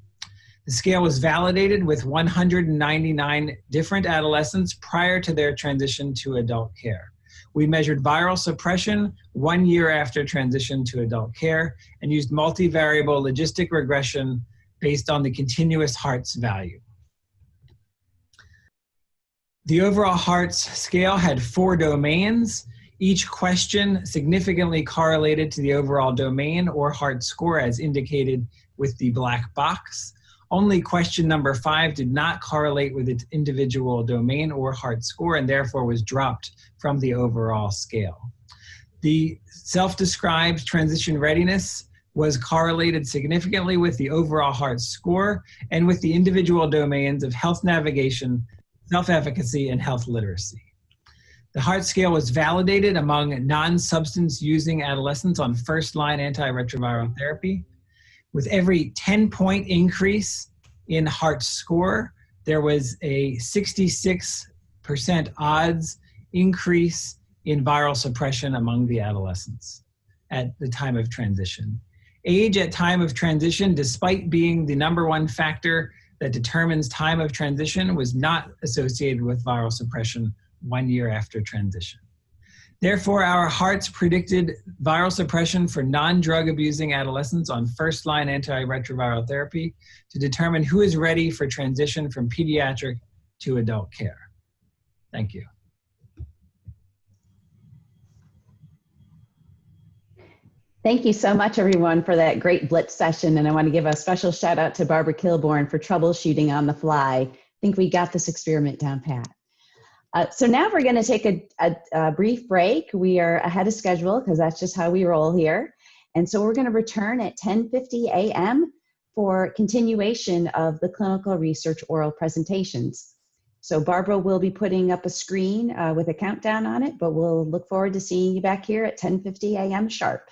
The scale was validated with 199 different adolescents prior to their transition to adult care. We measured viral suppression 1 year after transition to adult care and used multivariable logistic regression based on the continuous HEARTS value. The overall HEARTS scale had 4 domains. Each question significantly correlated to the overall domain or HEARTS score as indicated with the black box. Only question number 5 did not correlate with its individual domain or HEARTS score and therefore was dropped from the overall scale. The self-described transition readiness was correlated significantly with the overall HEARTS score and with the individual domains of health navigation, self-efficacy, and health literacy. The HEARTS scale was validated among non-substance using adolescents on first-line antiretroviral therapy. With every 10-point increase in HEARTS score, there was a 66% odds increase in viral suppression among the adolescents at the time of transition. Age at time of transition, despite being the #1 factor that determines time of transition, was not associated with viral suppression 1 year after transition. Therefore, our HEARTS predicted viral suppression for non-drug abusing adolescents on first-line antiretroviral therapy to determine who is ready for transition from pediatric to adult care. Thank you. Thank you so much, everyone, for that great Blitz session. And I want to give a special shout out to Barbara Kilborn for troubleshooting on the fly. I think we got this experiment down pat. So now we're going to take a brief break. We are ahead of schedule because that's just how we roll here. And so we're going to return at 10:50 a.m. for continuation of the clinical research oral presentations. So Barbara will be putting up a screen with a countdown on it, but we'll look forward to seeing you back here at 10:50 a.m. sharp.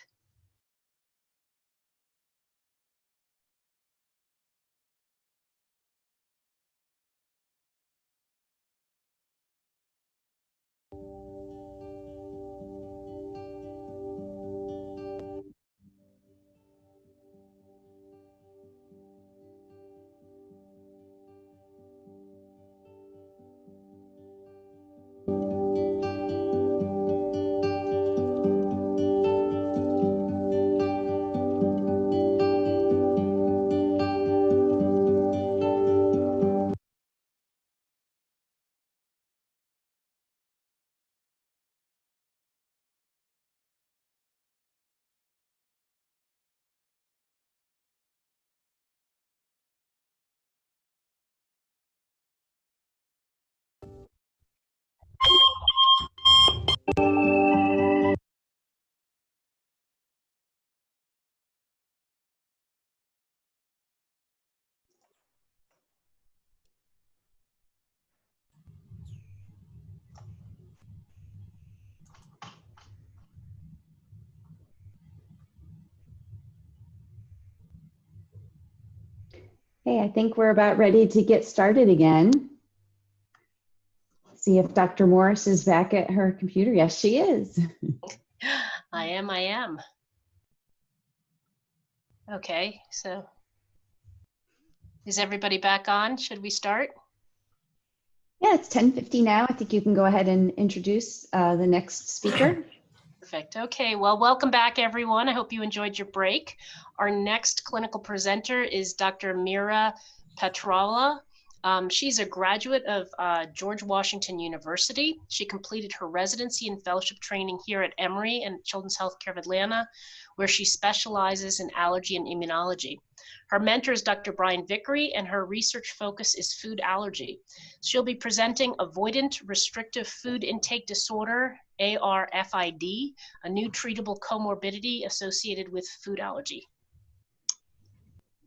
Hey, I think we're about ready to get started again. See if Dr. Morris is back at her computer. Yes, she is. I am. Okay, so is everybody back on? Should we start? Yeah, it's 10:50 now. I think you can go ahead and introduce the next speaker. Perfect. Okay, well, welcome back, everyone. I hope you enjoyed your break. Our next clinical presenter is Dr. Mira Petrola. She's a graduate of George Washington University. She completed her residency and fellowship training here at Emory and Children's Healthcare of Atlanta, where she specializes in allergy and immunology. Her mentor is Dr. Brian Vickery, and her research focus is food allergy. She'll be presenting Avoidant Restrictive Food Intake Disorder, ARFID, a new treatable comorbidity associated with food allergy.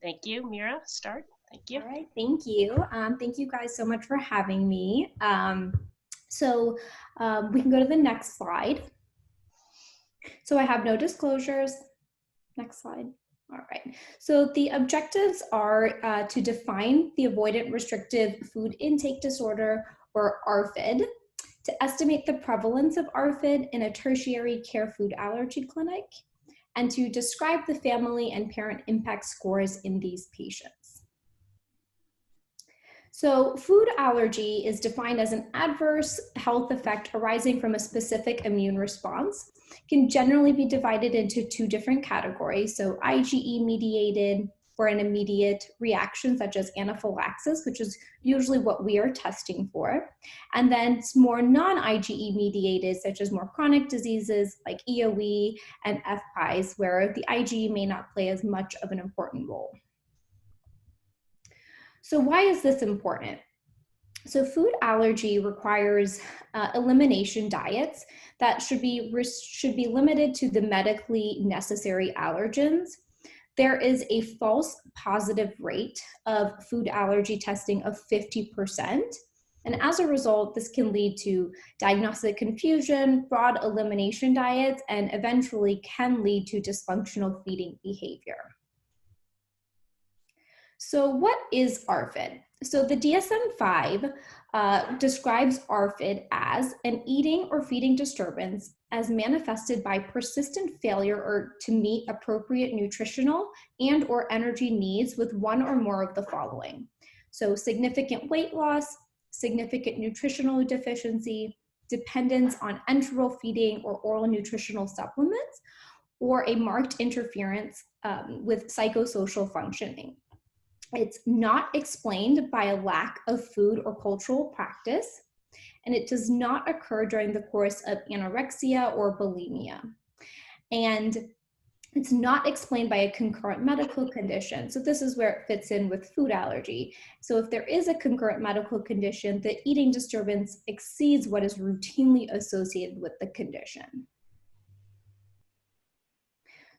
Thank you. Mira, start. Thank you. All right, thank you. Thank you guys so much for having me. We can go to the next slide. So I have no disclosures. Next slide. All right. So the objectives are to define the avoidant restrictive food intake disorder, or ARFID, to estimate the prevalence of ARFID in a tertiary care food allergy clinic, and to describe the family and parent impact scores in these patients. So food allergy is defined as an adverse health effect arising from a specific immune response. It can generally be divided into two different categories. So IgE mediated or an immediate reaction such as anaphylaxis, which is usually what we are testing for. And then it's more non-IgE mediated, such as more chronic diseases like EOE and FPIES, where the IgE may not play as much of an important role. So why is this important? So food allergy requires elimination diets that should be limited to the medically necessary allergens. There is a false positive rate of food allergy testing of 50%. And as a result, this can lead to diagnostic confusion, broad elimination diets, and eventually can lead to dysfunctional feeding behavior. So what is ARFID? So the DSM-5 describes ARFID as an eating or feeding disturbance as manifested by persistent failure to meet appropriate nutritional and or energy needs with one or more of the following. So significant weight loss, significant nutritional deficiency, dependence on enteral feeding or oral nutritional supplements, or a marked interference with psychosocial functioning. It's not explained by a lack of food or cultural practice, and it does not occur during the course of anorexia or bulimia. And it's not explained by a concurrent medical condition. So this is where it fits in with food allergy. So if there is a concurrent medical condition, the eating disturbance exceeds what is routinely associated with the condition.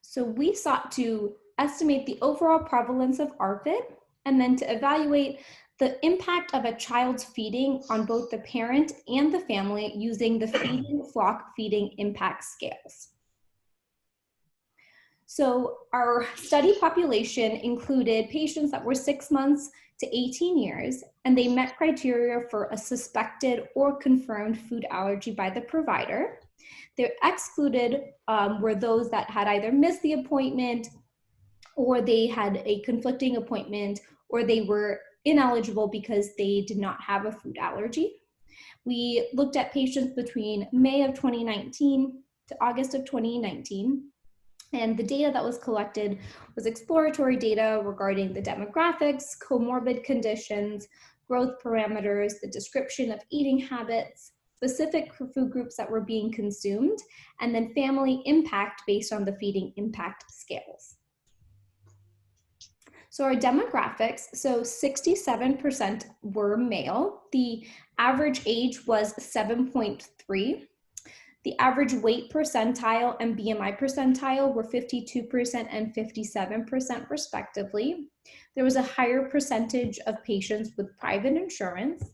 So we sought to estimate the overall prevalence of ARFID, and then to evaluate the impact of a child's feeding on both the parent and the family using the feeding flock feeding impact scales. So our study population included patients that were 6 months to 18 years, and they met criteria for a suspected or confirmed food allergy by the provider. They're excluded were those that had either missed the appointment, or they had a conflicting appointment, or they were ineligible because they did not have a food allergy. We looked at patients between May of 2019 to August of 2019, and the data that was collected was exploratory data regarding the demographics, comorbid conditions, growth parameters, the description of eating habits, specific food groups that were being consumed, and then family impact based on the feeding impact scales. So our demographics, so 67% were male. The average age was 7.3. The average weight percentile and BMI percentile were 52% and 57% respectively. There was a higher percentage of patients with private insurance,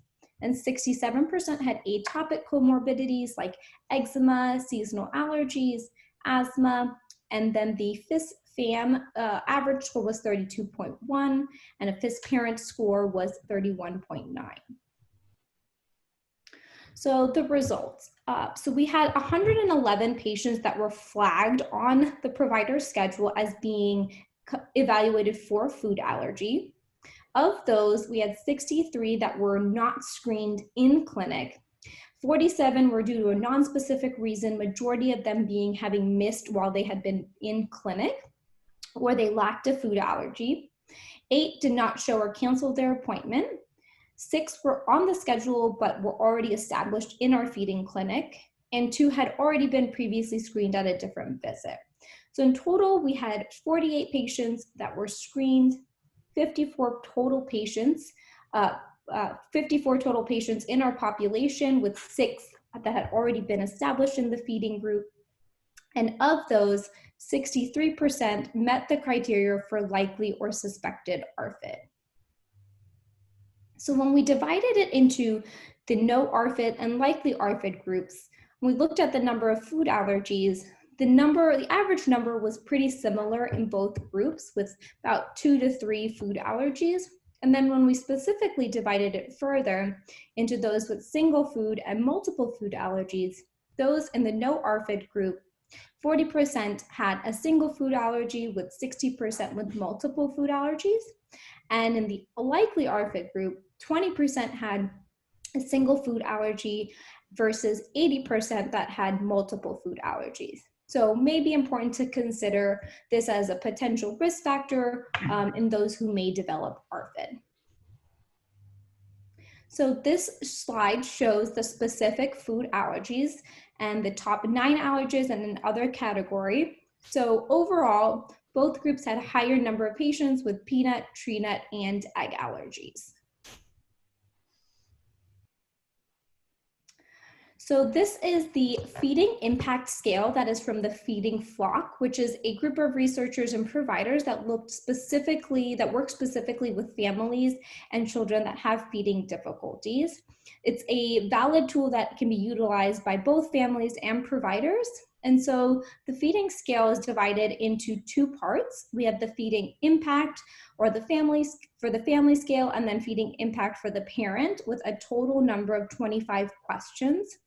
and 67% had atopic comorbidities like eczema, seasonal allergies, asthma, and then the FIS-FAM average score was 32.1, and a FIS parent score was 31.9. So the results. So we had 111 patients that were flagged on the provider schedule as being evaluated for food allergy. Of those, we had 63 that were not screened in clinic. 47 were due to a non-specific reason, majority of them being having missed while they had been in clinic, or they lacked a food allergy. 8 did not show or canceled their appointment. 6 were on the schedule but were already established in our feeding clinic, and 2 had already been previously screened at a different visit. So in total, we had 48 patients that were screened, 54 total patients in our population, with 6 that had already been established in the feeding group. And of those, 63% met the criteria for likely or suspected ARFID. So when we divided it into the no ARFID and likely ARFID groups, when we looked at the number of food allergies, the average number was pretty similar in both groups, with about 2 to 3 food allergies. And then when we specifically divided it further into those with single food and multiple food allergies, those in the no ARFID group, 40% had a single food allergy, with 60% with multiple food allergies. And in the likely ARFID group, 20% had a single food allergy versus 80% that had multiple food allergies. So may be important to consider this as a potential risk factor in those who may develop ARFID. So this slide shows the specific food allergies and the top 9 allergies in another category. So overall, both groups had a higher number of patients with peanut, tree nut, and egg allergies. So this is the feeding impact scale that is from the Feeding Flock, which is a group of researchers and providers that work specifically with families and children that have feeding difficulties. It's a valid tool that can be utilized by both families and providers. And so the feeding scale is divided into 2 parts. We have the feeding impact for the family scale, and then feeding impact for the parent, with a total number of 25 questions.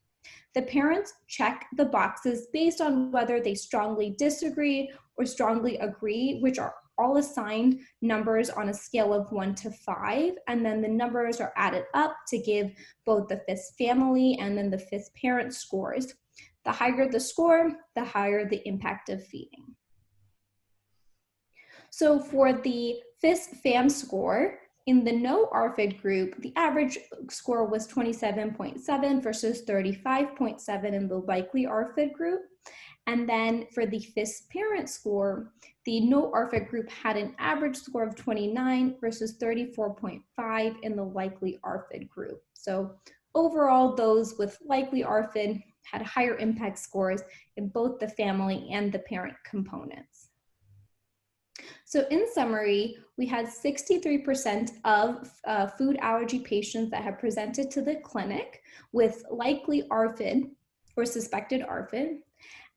The parents check the boxes based on whether they strongly disagree or strongly agree, which are all assigned numbers on a scale of 1 to 5, and then the numbers are added up to give both the FIS family and then the FIS parent scores. The higher the score, the higher the impact of feeding. So for the FIS fam score, in the no ARFID group, the average score was 27.7 versus 35.7 in the likely ARFID group. And then for the FIS parent score, the no ARFID group had an average score of 29 versus 34.5 in the likely ARFID group. So overall, those with likely ARFID had higher impact scores in both the family and the parent components. So in summary, we had 63% of food allergy patients that have presented to the clinic with likely ARFID or suspected ARFID.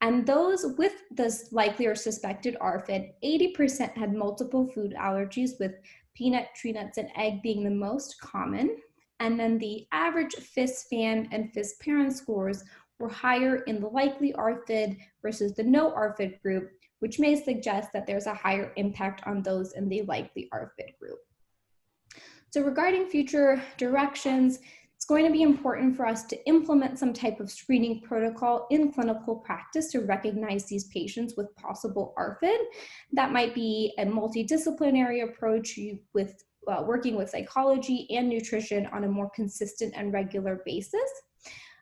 And those with this likely or suspected ARFID, 80% had multiple food allergies, with peanut, tree nuts, and egg being the most common. And then the average FIS fam and FIS parent scores were higher in the likely ARFID versus the no ARFID group, which may suggest that there's a higher impact on those in the likely ARFID group. So regarding future directions, it's going to be important for us to implement some type of screening protocol in clinical practice to recognize these patients with possible ARFID. That might be a multidisciplinary approach with working with psychology and nutrition on a more consistent and regular basis.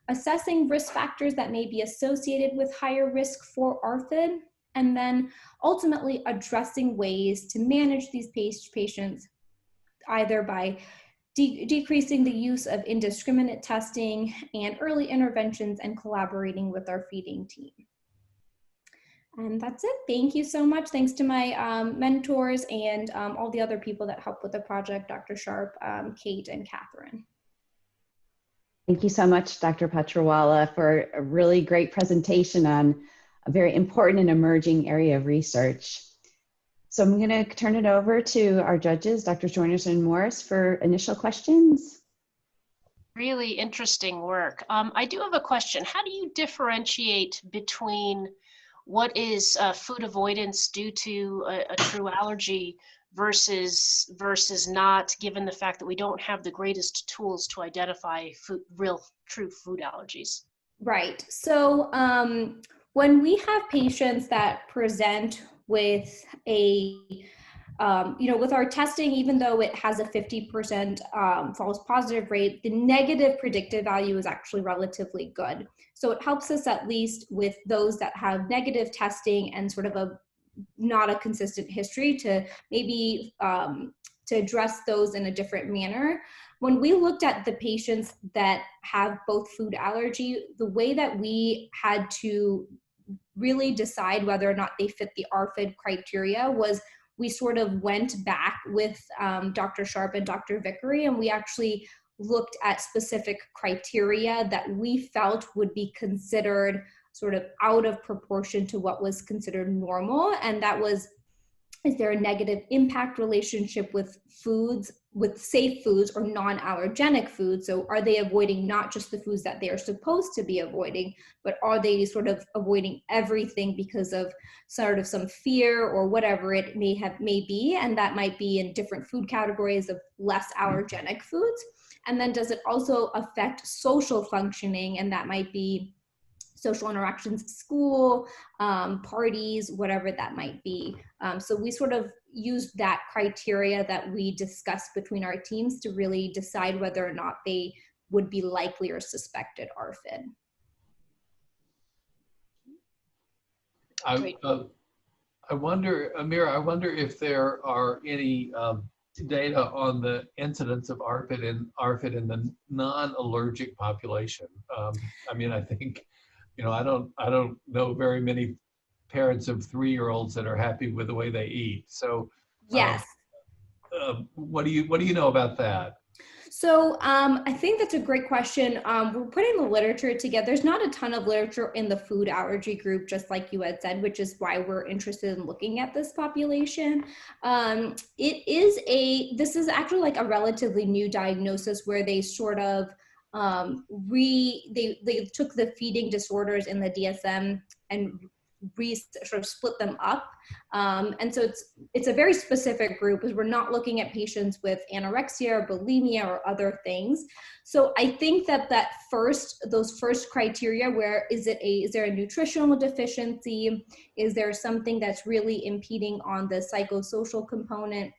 Assessing risk factors that may be associated with higher risk for ARFID, and then ultimately addressing ways to manage these patients, either by decreasing the use of indiscriminate testing and early interventions, and collaborating with our feeding team. And that's it. Thank you so much. Thanks to my mentors and all the other people that helped with the project, Dr. Sharp, Kate, and Catherine. Thank you so much, Dr. Patrawala, for a really great presentation on a very important and emerging area of research. So I'm going to turn it over to our judges, Dr. Joynerson and Morris, for initial questions. Really interesting work. I do have a question. How do you differentiate between what is food avoidance due to a true allergy versus not, given the fact that we don't have the greatest tools to identify true food allergies? Right. So when we have patients that present with a with our testing, even though it has a 50% false positive rate, the negative predictive value is actually relatively good. So it helps us at least with those that have negative testing and sort of not a consistent history to maybe to address those in a different manner. When we looked at the patients that have both food allergy, the way that we had to really decide whether or not they fit the ARFID criteria was we sort of went back with Dr. Sharp and Dr. Vickery, and we actually looked at specific criteria that we felt would be considered sort of out of proportion to what was considered normal. And that was, is there a negative impact relationship with foods, with safe foods or non-allergenic foods? So are they avoiding not just the foods that they are supposed to be avoiding, but are they sort of avoiding everything because of sort of some fear or whatever it may be? And that might be in different food categories of less allergenic foods. And then does it also affect social functioning? And that might be social interactions at school, parties, whatever that might be. So we sort of used that criteria that we discussed between our teams to really decide whether or not they would be likely or suspected ARFID. I wonder, Amira, I wonder if there are any data on the incidence of ARFID in the non-allergic population. I mean, I think, I don't know very many parents of 3-year-olds that are happy with the way they eat. So yes, what do you know about that? So I think that's a great question. We're putting the literature together. There's not a ton of literature in the food allergy group, just like you had said, which is why we're interested in looking at this population. This is actually like a relatively new diagnosis where they sort of they took the feeding disorders in the DSM and sort of split them up. And so it's a very specific group because we're not looking at patients with anorexia or bulimia or other things. So I think that those first criteria, where is there a nutritional deficiency? Is there something that's really impeding on the psychosocial component?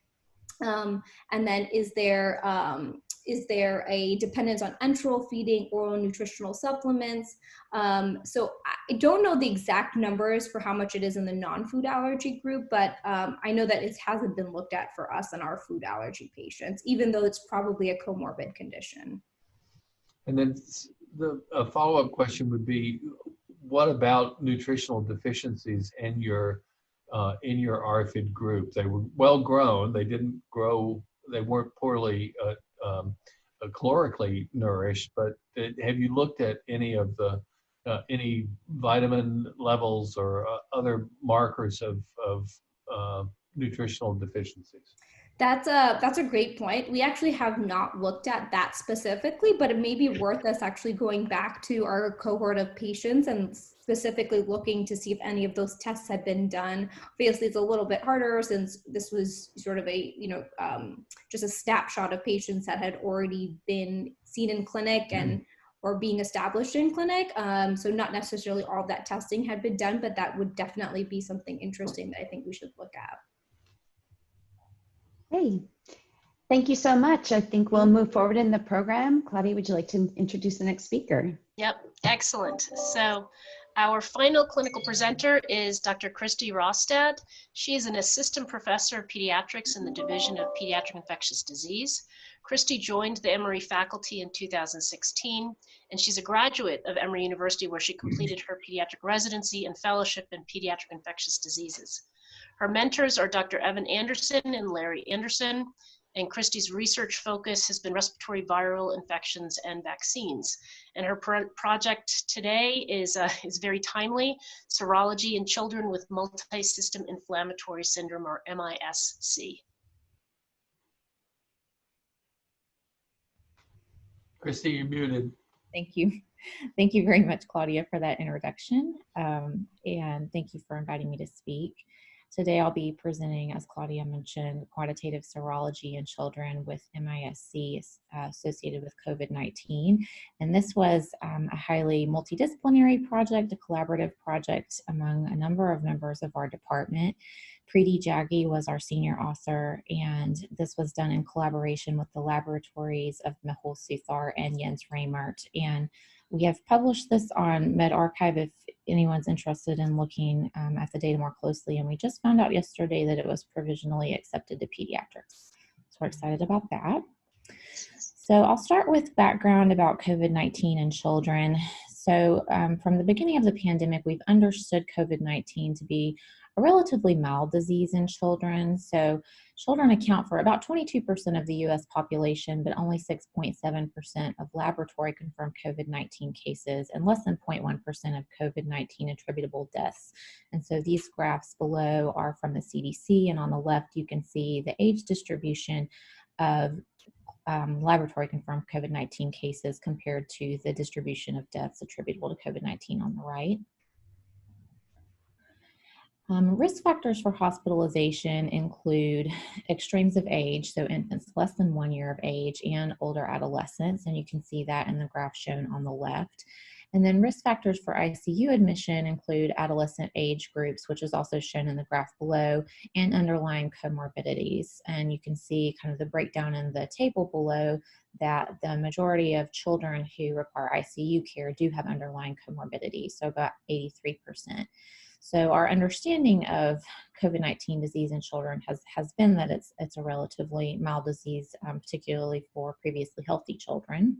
And then is there a dependence on enteral feeding, oral nutritional supplements? So I don't know the exact numbers for how much it is in the non-food allergy group, but I know that it hasn't been looked at for us and our food allergy patients, even though it's probably a comorbid condition. And then the follow-up question would be, what about nutritional deficiencies in your ARFID group? They were well grown. They didn't grow. They weren't poorly calorically nourished. But have you looked at any of the any vitamin levels or other markers of nutritional deficiencies? That's a great point. We actually have not looked at that specifically, but it may be worth us actually going back to our cohort of patients and specifically looking to see if any of those tests had been done. Obviously, it's a little bit harder since this was sort of just a snapshot of patients that had already been seen in clinic and or being established in clinic. So not necessarily all of that testing had been done, but that would definitely be something interesting that I think we should look at. Hey, thank you so much. I think we'll move forward in the program. Claudia, would you like to introduce the next speaker? Yep, excellent. So our final clinical presenter is Dr. Christy Rostad. She is an assistant professor of pediatrics in the Division of Pediatric Infectious Disease. Christy joined the Emory faculty in 2016, and she's a graduate of Emory University where she completed her pediatric residency and fellowship in pediatric infectious diseases. Her mentors are Dr. Evan Anderson and Larry Anderson, and Christy's research focus has been respiratory viral infections and vaccines. And her project today is very timely, serology in children with multi-system inflammatory syndrome, or MIS-C. Christy, you're muted. Thank you. Thank you very much, Claudia, for that introduction. And thank you for inviting me to speak. Today I'll be presenting, as Claudia mentioned, quantitative serology in children with MIS-C associated with COVID-19. And this was a highly multidisciplinary project, a collaborative project among a number of members of our department. Preeti Jaggi was our senior author, and this was done in collaboration with the laboratories of Mehul Suthar and Jens Reimert. And we have published this on medRxiv if anyone's interested in looking at the data more closely. And we just found out yesterday that it was provisionally accepted to pediatrics. So we're excited about that. So I'll start with background about COVID-19 in children. So from the beginning of the pandemic, we've understood COVID-19 to be a relatively mild disease in children. So children account for about 22% of the US population, but only 6.7% of laboratory confirmed COVID-19 cases and less than 0.1% of COVID-19 attributable deaths. And so these graphs below are from the CDC, and on the left you can see the age distribution of laboratory confirmed COVID-19 cases compared to the distribution of deaths attributable to COVID-19 on the right. Risk factors for hospitalization include extremes of age, so infants less than 1 year of age and older adolescents, and you can see that in the graph shown on the left. And then risk factors for ICU admission include adolescent age groups, which is also shown in the graph below, and underlying comorbidities. And you can see kind of the breakdown in the table below that the majority of children who require ICU care do have underlying comorbidities, so about 83%. So our understanding of COVID-19 disease in children has been that it's a relatively mild disease, particularly for previously healthy children.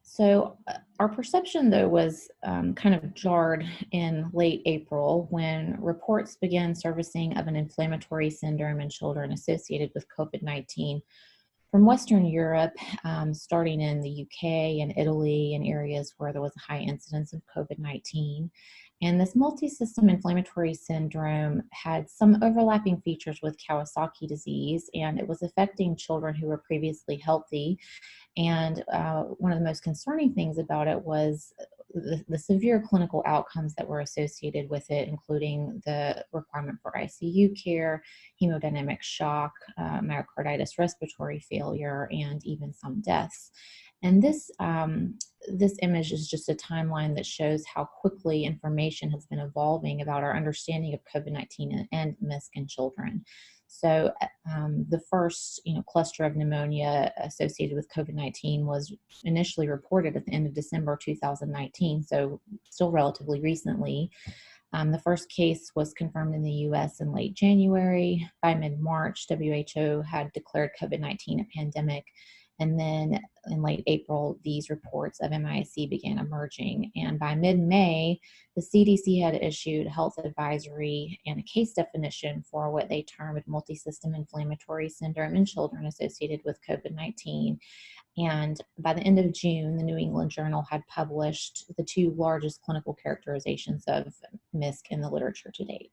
So our perception, though, was kind of jarred in late April when reports began surfacing of an inflammatory syndrome in children associated with COVID-19 from Western Europe, starting in the UK and Italy and areas where there was a high incidence of COVID-19. And this multi-system inflammatory syndrome had some overlapping features with Kawasaki disease, and it was affecting children who were previously healthy. And one of the most concerning things about it was the severe clinical outcomes that were associated with it, including the requirement for ICU care, hemodynamic shock, myocarditis, respiratory failure, and even some deaths. And this image is just a timeline that shows how quickly information has been evolving about our understanding of COVID-19 and MIS in children. So the first cluster of pneumonia associated with COVID-19 was initially reported at the end of December 2019, so still relatively recently. The first case was confirmed in the US in late January. By mid-March, WHO had declared COVID-19 a pandemic. And then in late April, these reports of MIS-C began emerging. And by mid-May, the CDC had issued a health advisory and a case definition for what they termed multi-system inflammatory syndrome in children associated with COVID-19. And by the end of June, the New England Journal had published the two largest clinical characterizations of MIS in the literature to date.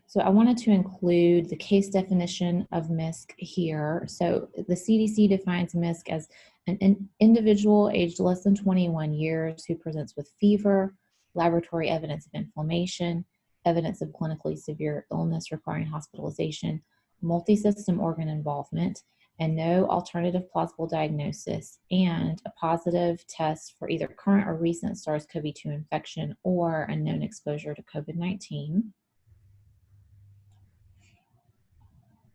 So I wanted to include the case definition of MIS here. So the CDC defines MIS as an individual aged less than 21 years who presents with fever, laboratory evidence of inflammation, evidence of clinically severe illness requiring hospitalization, multi-system organ involvement, and no alternative plausible diagnosis, and a positive test for either current or recent SARS-CoV-2 infection or a known exposure to COVID-19.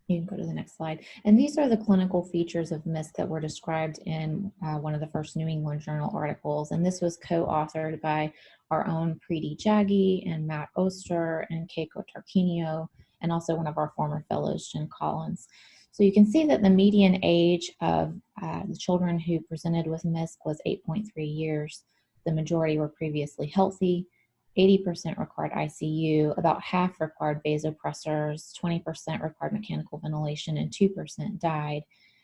You can go to the next slide. And these are the clinical features of MIS that were described in one of the first New England Journal articles. And this was co-authored by our own Preeti Jaggi and Matt Oster and Keiko Tarquinio, and also one of our former fellows, Jen Collins. So you can see that the median age of the children who presented with MIS was 8.3 years. The majority were previously healthy. 80% required ICU, about half required vasopressors, 20% required mechanical ventilation, and 2% died.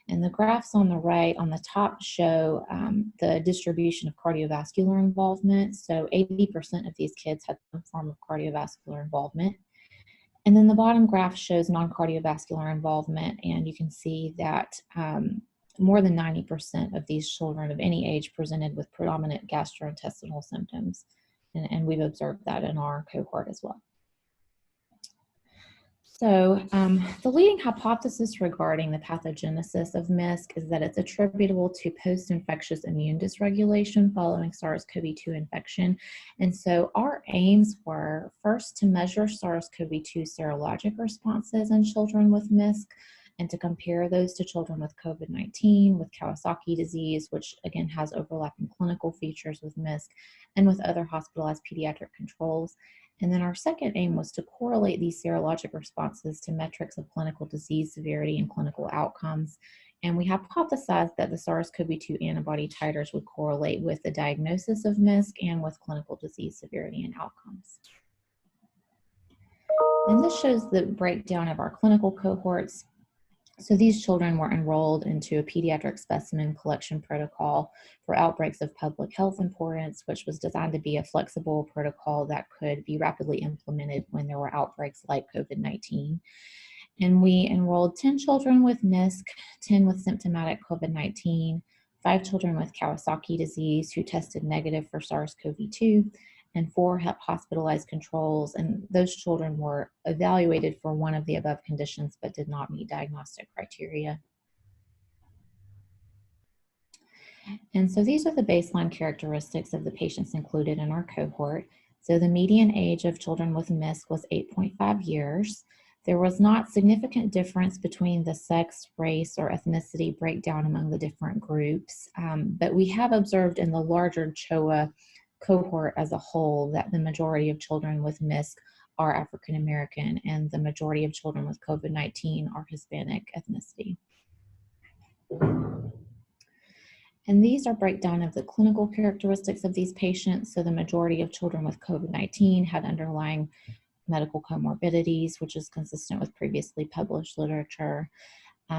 And the graphs on the right on the top show the distribution of cardiovascular involvement. So 80% of these kids had some form of cardiovascular involvement. And then the bottom graph shows non-cardiovascular involvement, and you can see that more than 90% of these children of any age presented with predominant gastrointestinal symptoms. and we've observed that in our cohort as well. So the leading hypothesis regarding the pathogenesis of MISC is that it's attributable to post-infectious immune dysregulation following SARS-CoV-2 infection. And so our aims were first to measure SARS-CoV-2 serologic responses in children with MISC, and to compare those to children with COVID-19, with Kawasaki disease, which again has overlapping clinical features with MISC, and with other hospitalized pediatric controls. And then our second aim was to correlate these serologic responses to metrics of clinical disease severity and clinical outcomes. And we hypothesized that the SARS-CoV-2 antibody titers would correlate with the diagnosis of MISC and with clinical disease severity and outcomes. And this shows the breakdown of our clinical cohorts. So these children were enrolled into a pediatric specimen collection protocol for outbreaks of public health importance, which was designed to be a flexible protocol that could be rapidly implemented when there were outbreaks like COVID-19. And we enrolled 10 children with MISC, 10 with symptomatic COVID-19, 5 children with Kawasaki disease who tested negative for SARS-CoV-2, and 4 hospitalized controls, and those children were evaluated for one of the above conditions but did not meet diagnostic criteria. And so these are the baseline characteristics of the patients included in our cohort. So the median age of children with MISC was 8.5 years. There was not significant difference between the sex, race, or ethnicity breakdown among the different groups, but we have observed in the larger CHOA cohort as a whole that the majority of children with MISC are African American and the majority of children with COVID-19 are Hispanic ethnicity. And these are breakdown of the clinical characteristics of these patients. So the majority of children with COVID-19 had underlying medical comorbidities, which is consistent with previously published literature.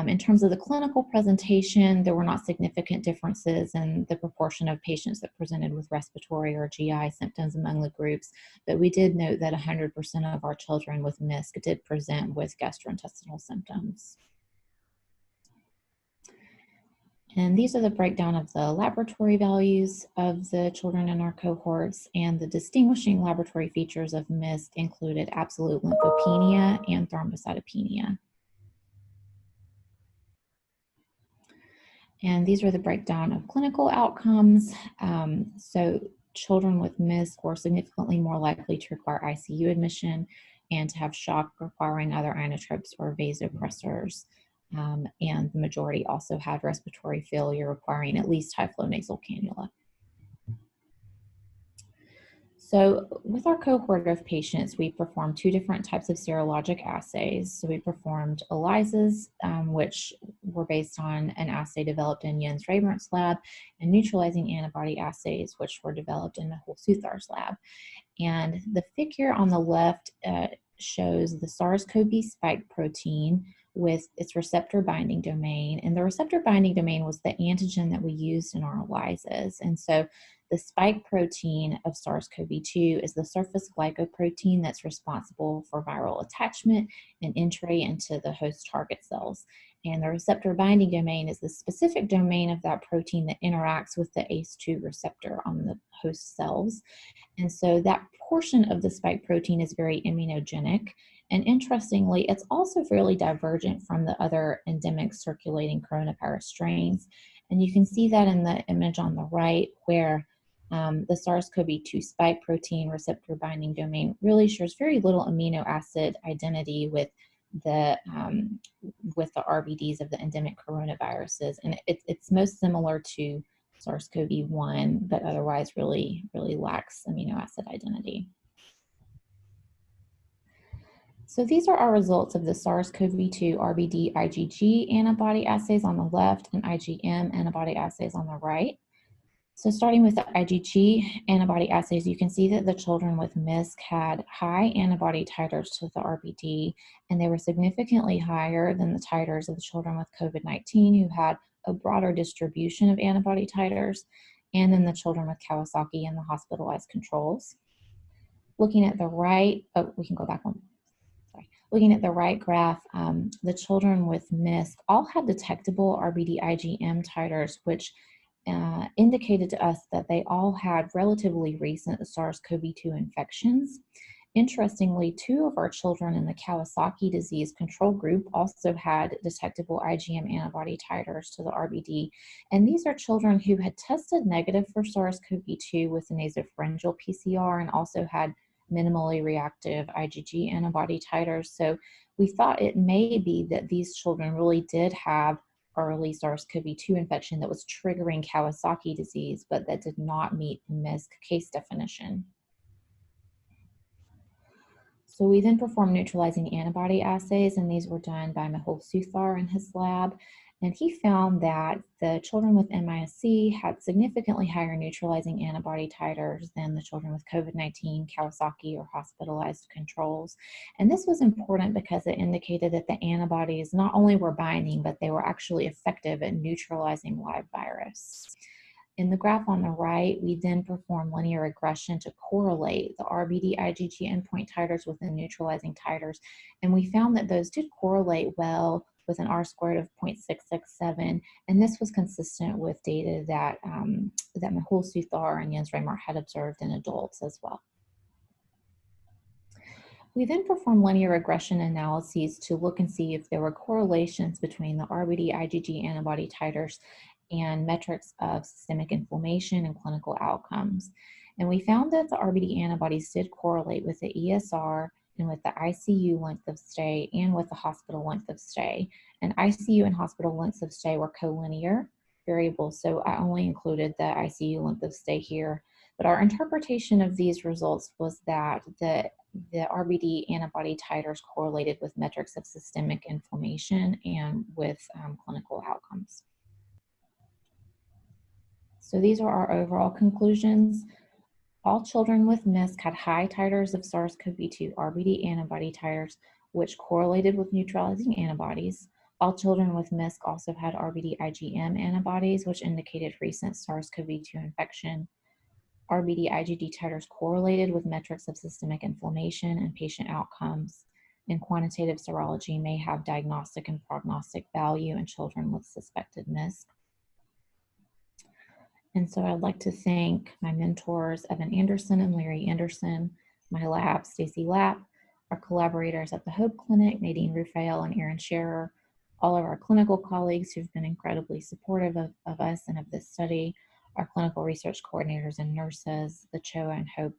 In terms of the clinical presentation, there were not significant differences in the proportion of patients that presented with respiratory or GI symptoms among the groups, but we did note that 100% of our children with MISC did present with gastrointestinal symptoms. And these are the breakdown of the laboratory values of the children in our cohorts, and the distinguishing laboratory features of MISC included absolute lymphopenia and thrombocytopenia. And these are the breakdown of clinical outcomes. So children with MISC were significantly more likely to require ICU admission and to have shock requiring either inotropes or vasopressors. And the majority also had respiratory failure requiring at least high flow nasal cannula. So with our cohort of patients, we performed 2 different types of serologic assays. So we performed ELISAs, which were based on an assay developed in Jens Rabernt's lab, and neutralizing antibody assays, which were developed in Mehul Suthar's lab. And the figure on the left shows the SARS-CoV spike protein with its receptor binding domain. And the receptor binding domain was the antigen that we used in our ELISAs. And so the spike protein of SARS-CoV-2 is the surface glycoprotein that's responsible for viral attachment and entry into the host target cells. And the receptor binding domain is the specific domain of that protein that interacts with the ACE2 receptor on the host cells. And so that portion of the spike protein is very immunogenic. And interestingly, it's also fairly divergent from the other endemic circulating coronavirus strains. And you can see that in the image on the right, where the SARS-CoV-2 spike protein receptor binding domain really shares very little amino acid identity with the RBDs of the endemic coronaviruses. And it's most similar to SARS-CoV-1, but otherwise really lacks amino acid identity. So these are our results of the SARS-CoV-2 RBD IgG antibody assays on the left and IgM antibody assays on the right. So starting with the IgG antibody assays, you can see that the children with MISC had high antibody titers to the RBD, and they were significantly higher than the titers of the children with COVID-19 who had a broader distribution of antibody titers, and then the children with Kawasaki and the hospitalized controls. Looking at the right, we can go back one. Looking at the right graph, the children with MISC all had detectable RBD IgM titers, which indicated to us that they all had relatively recent SARS-CoV-2 infections. Interestingly, 2 of our children in the Kawasaki disease control group also had detectable IgM antibody titers to the RBD. And these are children who had tested negative for SARS-CoV-2 with the nasopharyngeal PCR and also had minimally reactive IgG antibody titers. So we thought it may be that these children really did have early SARS-CoV-2 infection that was triggering Kawasaki disease, but that did not meet the MISC case definition. So we then performed neutralizing antibody assays, and these were done by Mehul Suthar in his lab. And he found that the children with MISC had significantly higher neutralizing antibody titers than the children with COVID-19, Kawasaki, or hospitalized controls. And this was important because it indicated that the antibodies not only were binding, but they were actually effective at neutralizing live virus. In the graph on the right, we then perform linear regression to correlate the RBD IgG endpoint titers with the neutralizing titers. And we found that those did correlate well with an R-squared of 0.667. And this was consistent with data that, that Mehul Suthar and Jens Reimar had observed in adults as well. We then performed linear regression analyses to look and see if there were correlations between the RBD IgG antibody titers and metrics of systemic inflammation and clinical outcomes. And we found that the RBD antibodies did correlate with the ESR and with the ICU length of stay and with the hospital length of stay. And ICU and hospital lengths of stay were collinear variables, so I only included the ICU length of stay here. But our interpretation of these results was that the RBD antibody titers correlated with metrics of systemic inflammation and with clinical outcomes. So these are our overall conclusions. All children with MISC had high titers of SARS-CoV-2 RBD antibody titers, which correlated with neutralizing antibodies. All children with MISC also had RBD IgM antibodies, which indicated recent SARS-CoV-2 infection. RBD IgG titers correlated with metrics of systemic inflammation and patient outcomes. And quantitative serology may have diagnostic and prognostic value in children with suspected MISC. And so I'd like to thank my mentors, Evan Anderson and Larry Anderson, my lab, Stacy Lapp, our collaborators at the Hope Clinic, Nadine Rufael and Erin Scherer, all of our clinical colleagues who've been incredibly supportive of us and of this study, our clinical research coordinators and nurses, the CHOA and Hope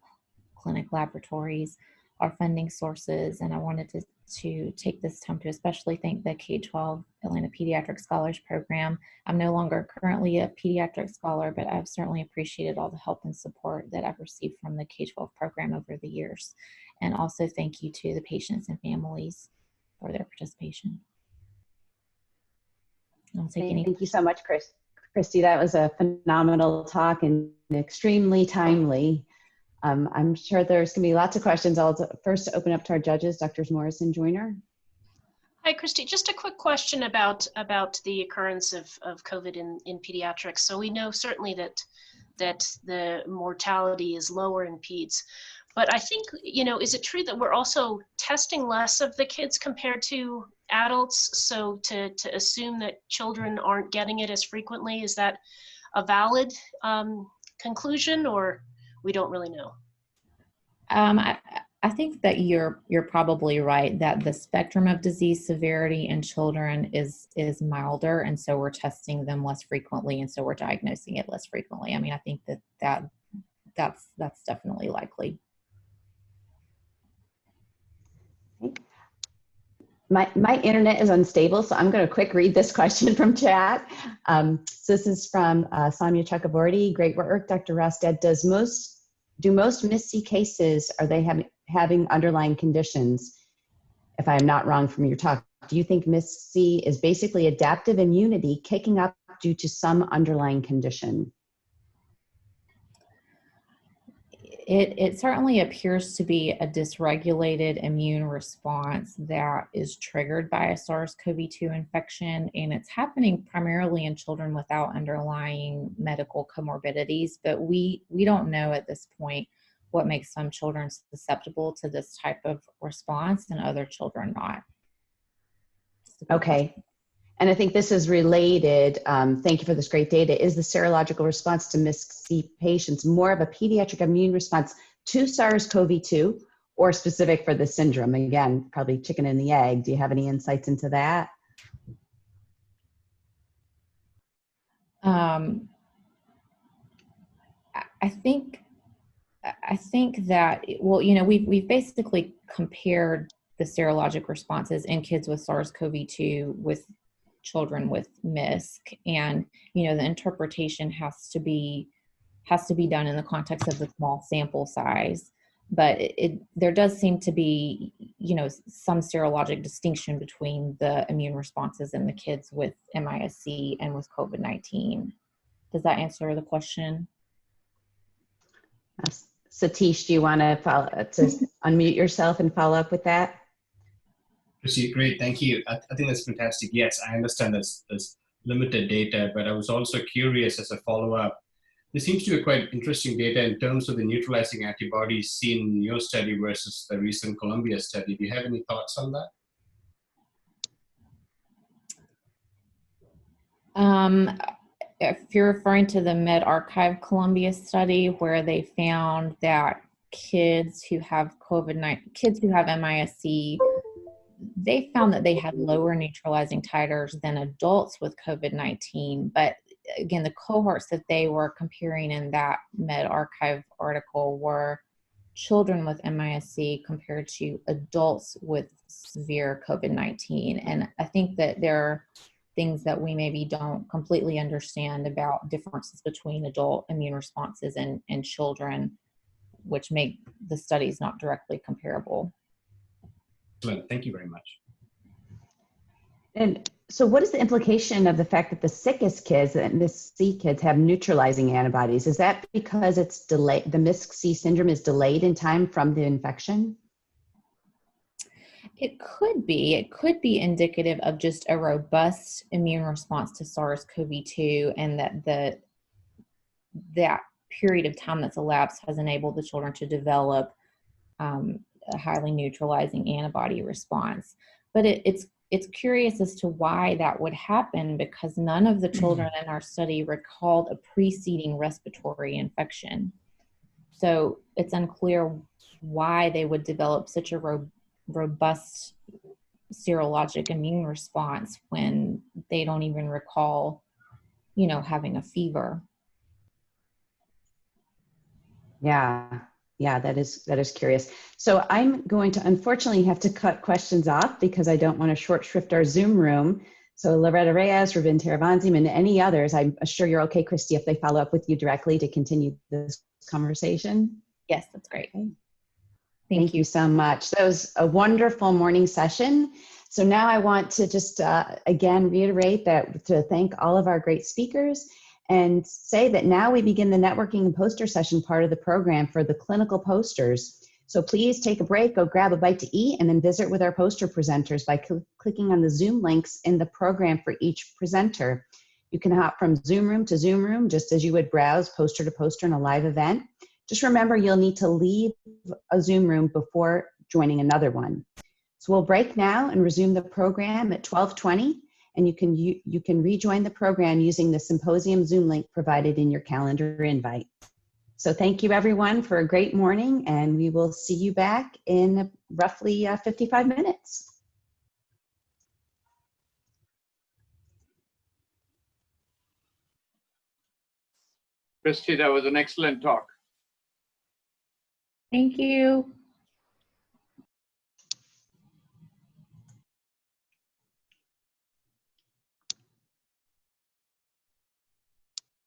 Clinic laboratories, our funding sources, and I wanted to take this time to especially thank the K-12 Atlanta Pediatric Scholars Program. I'm no longer currently a pediatric scholar, but I've certainly appreciated all the help and support that I've received from the K-12 program over the years. And also thank you to the patients and families for their participation. I'll take any. Thank you so much, Christy. That was a phenomenal talk and extremely timely. I'm sure there's going to be lots of questions. I'll first open up to our judges, Drs. Morris and Joyner. Hi, Christy. Just a quick question about the occurrence of COVID in pediatrics. So we know certainly that the mortality is lower in peds, but I think, is it true that we're also testing less of the kids compared to adults? So to assume that children aren't getting it as frequently, is that a valid conclusion, or we don't really know? I think that you're probably right that the spectrum of disease severity in children is milder, and so we're testing them less frequently, and so we're diagnosing it less frequently. I mean, I think that's definitely likely. My internet is unstable, so I'm going to quick read this question from chat. So this is from Sonia Chakraborty. Great work, Dr. Rosted. Do most MIS-C cases, are they having underlying conditions? If I am not wrong from your talk, do you think MIS-C is basically adaptive immunity kicking up due to some underlying condition? It certainly appears to be a dysregulated immune response that is triggered by a SARS-CoV-2 infection, and it's happening primarily in children without underlying medical comorbidities, but we don't know at this point what makes some children susceptible to this type of response and other children not. Okay. And I think this is related, thank you for this great data, is the serological response to MIS-C patients more of a pediatric immune response to SARS-CoV-2 or specific for the syndrome? Again, probably chicken and the egg. Do you have any insights into that? I think that, well, you know, we've basically compared the serologic responses in kids with SARS-CoV-2 with children with MISC, and you know, the interpretation has to be done in the context of the small sample size. But there does seem to be, you know, some serologic distinction between the immune responses in the kids with MIS-C and with COVID-19. Does that answer the question? Satish, do you want to unmute yourself and follow up with that? Great, thank you. I think that's fantastic. Yes, I understand there's limited data, but I was also curious as a follow-up. There seems to be quite interesting data in terms of the neutralizing antibodies seen in your study versus the recent Columbia study. Do you have any thoughts on that? If you're referring to the medRxiv Columbia study, where they found that kids who have MIS-C, they found that they had lower neutralizing titers than adults with COVID-19. But again, the cohorts that they were comparing in that medRxiv article were children with MIS-C compared to adults with severe COVID-19. And I think that there are things that we maybe don't completely understand about differences between adult immune responses and children, which make the studies not directly comparable. Excellent. Thank you very much. And so what is the implication of the fact that the sickest kids, the MIS-C kids, have neutralizing antibodies? Is that because it's delayed, the MIS-C syndrome is delayed in time from the infection? It could be. It could be indicative of just a robust immune response to SARS-CoV-2, and that period of time that's elapsed has enabled the children to develop a highly neutralizing antibody response. But it's curious as to why that would happen, because none of the children in our study recalled a preceding respiratory infection. So it's unclear why they would develop such a robust serologic immune response when they don't even recall, you know, having a fever. Yeah, that is curious. So I'm going to unfortunately have to cut questions off because I don't want to short shrift our Zoom room. So Loretta Reyes, Ruben Teravanzim, and any others, I'm sure you're okay, Christy, if they follow up with you directly to continue this conversation. Yes, that's great. Thank you so much. That was a wonderful morning session. So now I want to just again reiterate that, to thank all of our great speakers and say that now we begin the networking and poster session part of the program for the clinical posters. So please take a break, go grab a bite to eat, and then visit with our poster presenters by clicking on the Zoom links in the program for each presenter. You can hop from Zoom room to Zoom room just as you would browse poster to poster in a live event. Just remember, you'll need to leave a Zoom room before joining another one. So we'll break now and resume the program at 12:20, and you can rejoin the program using the Symposium Zoom link provided in your calendar invite. So thank you everyone for a great morning, and we will see you back in roughly 55 minutes. Christy, that was an excellent talk. Thank you.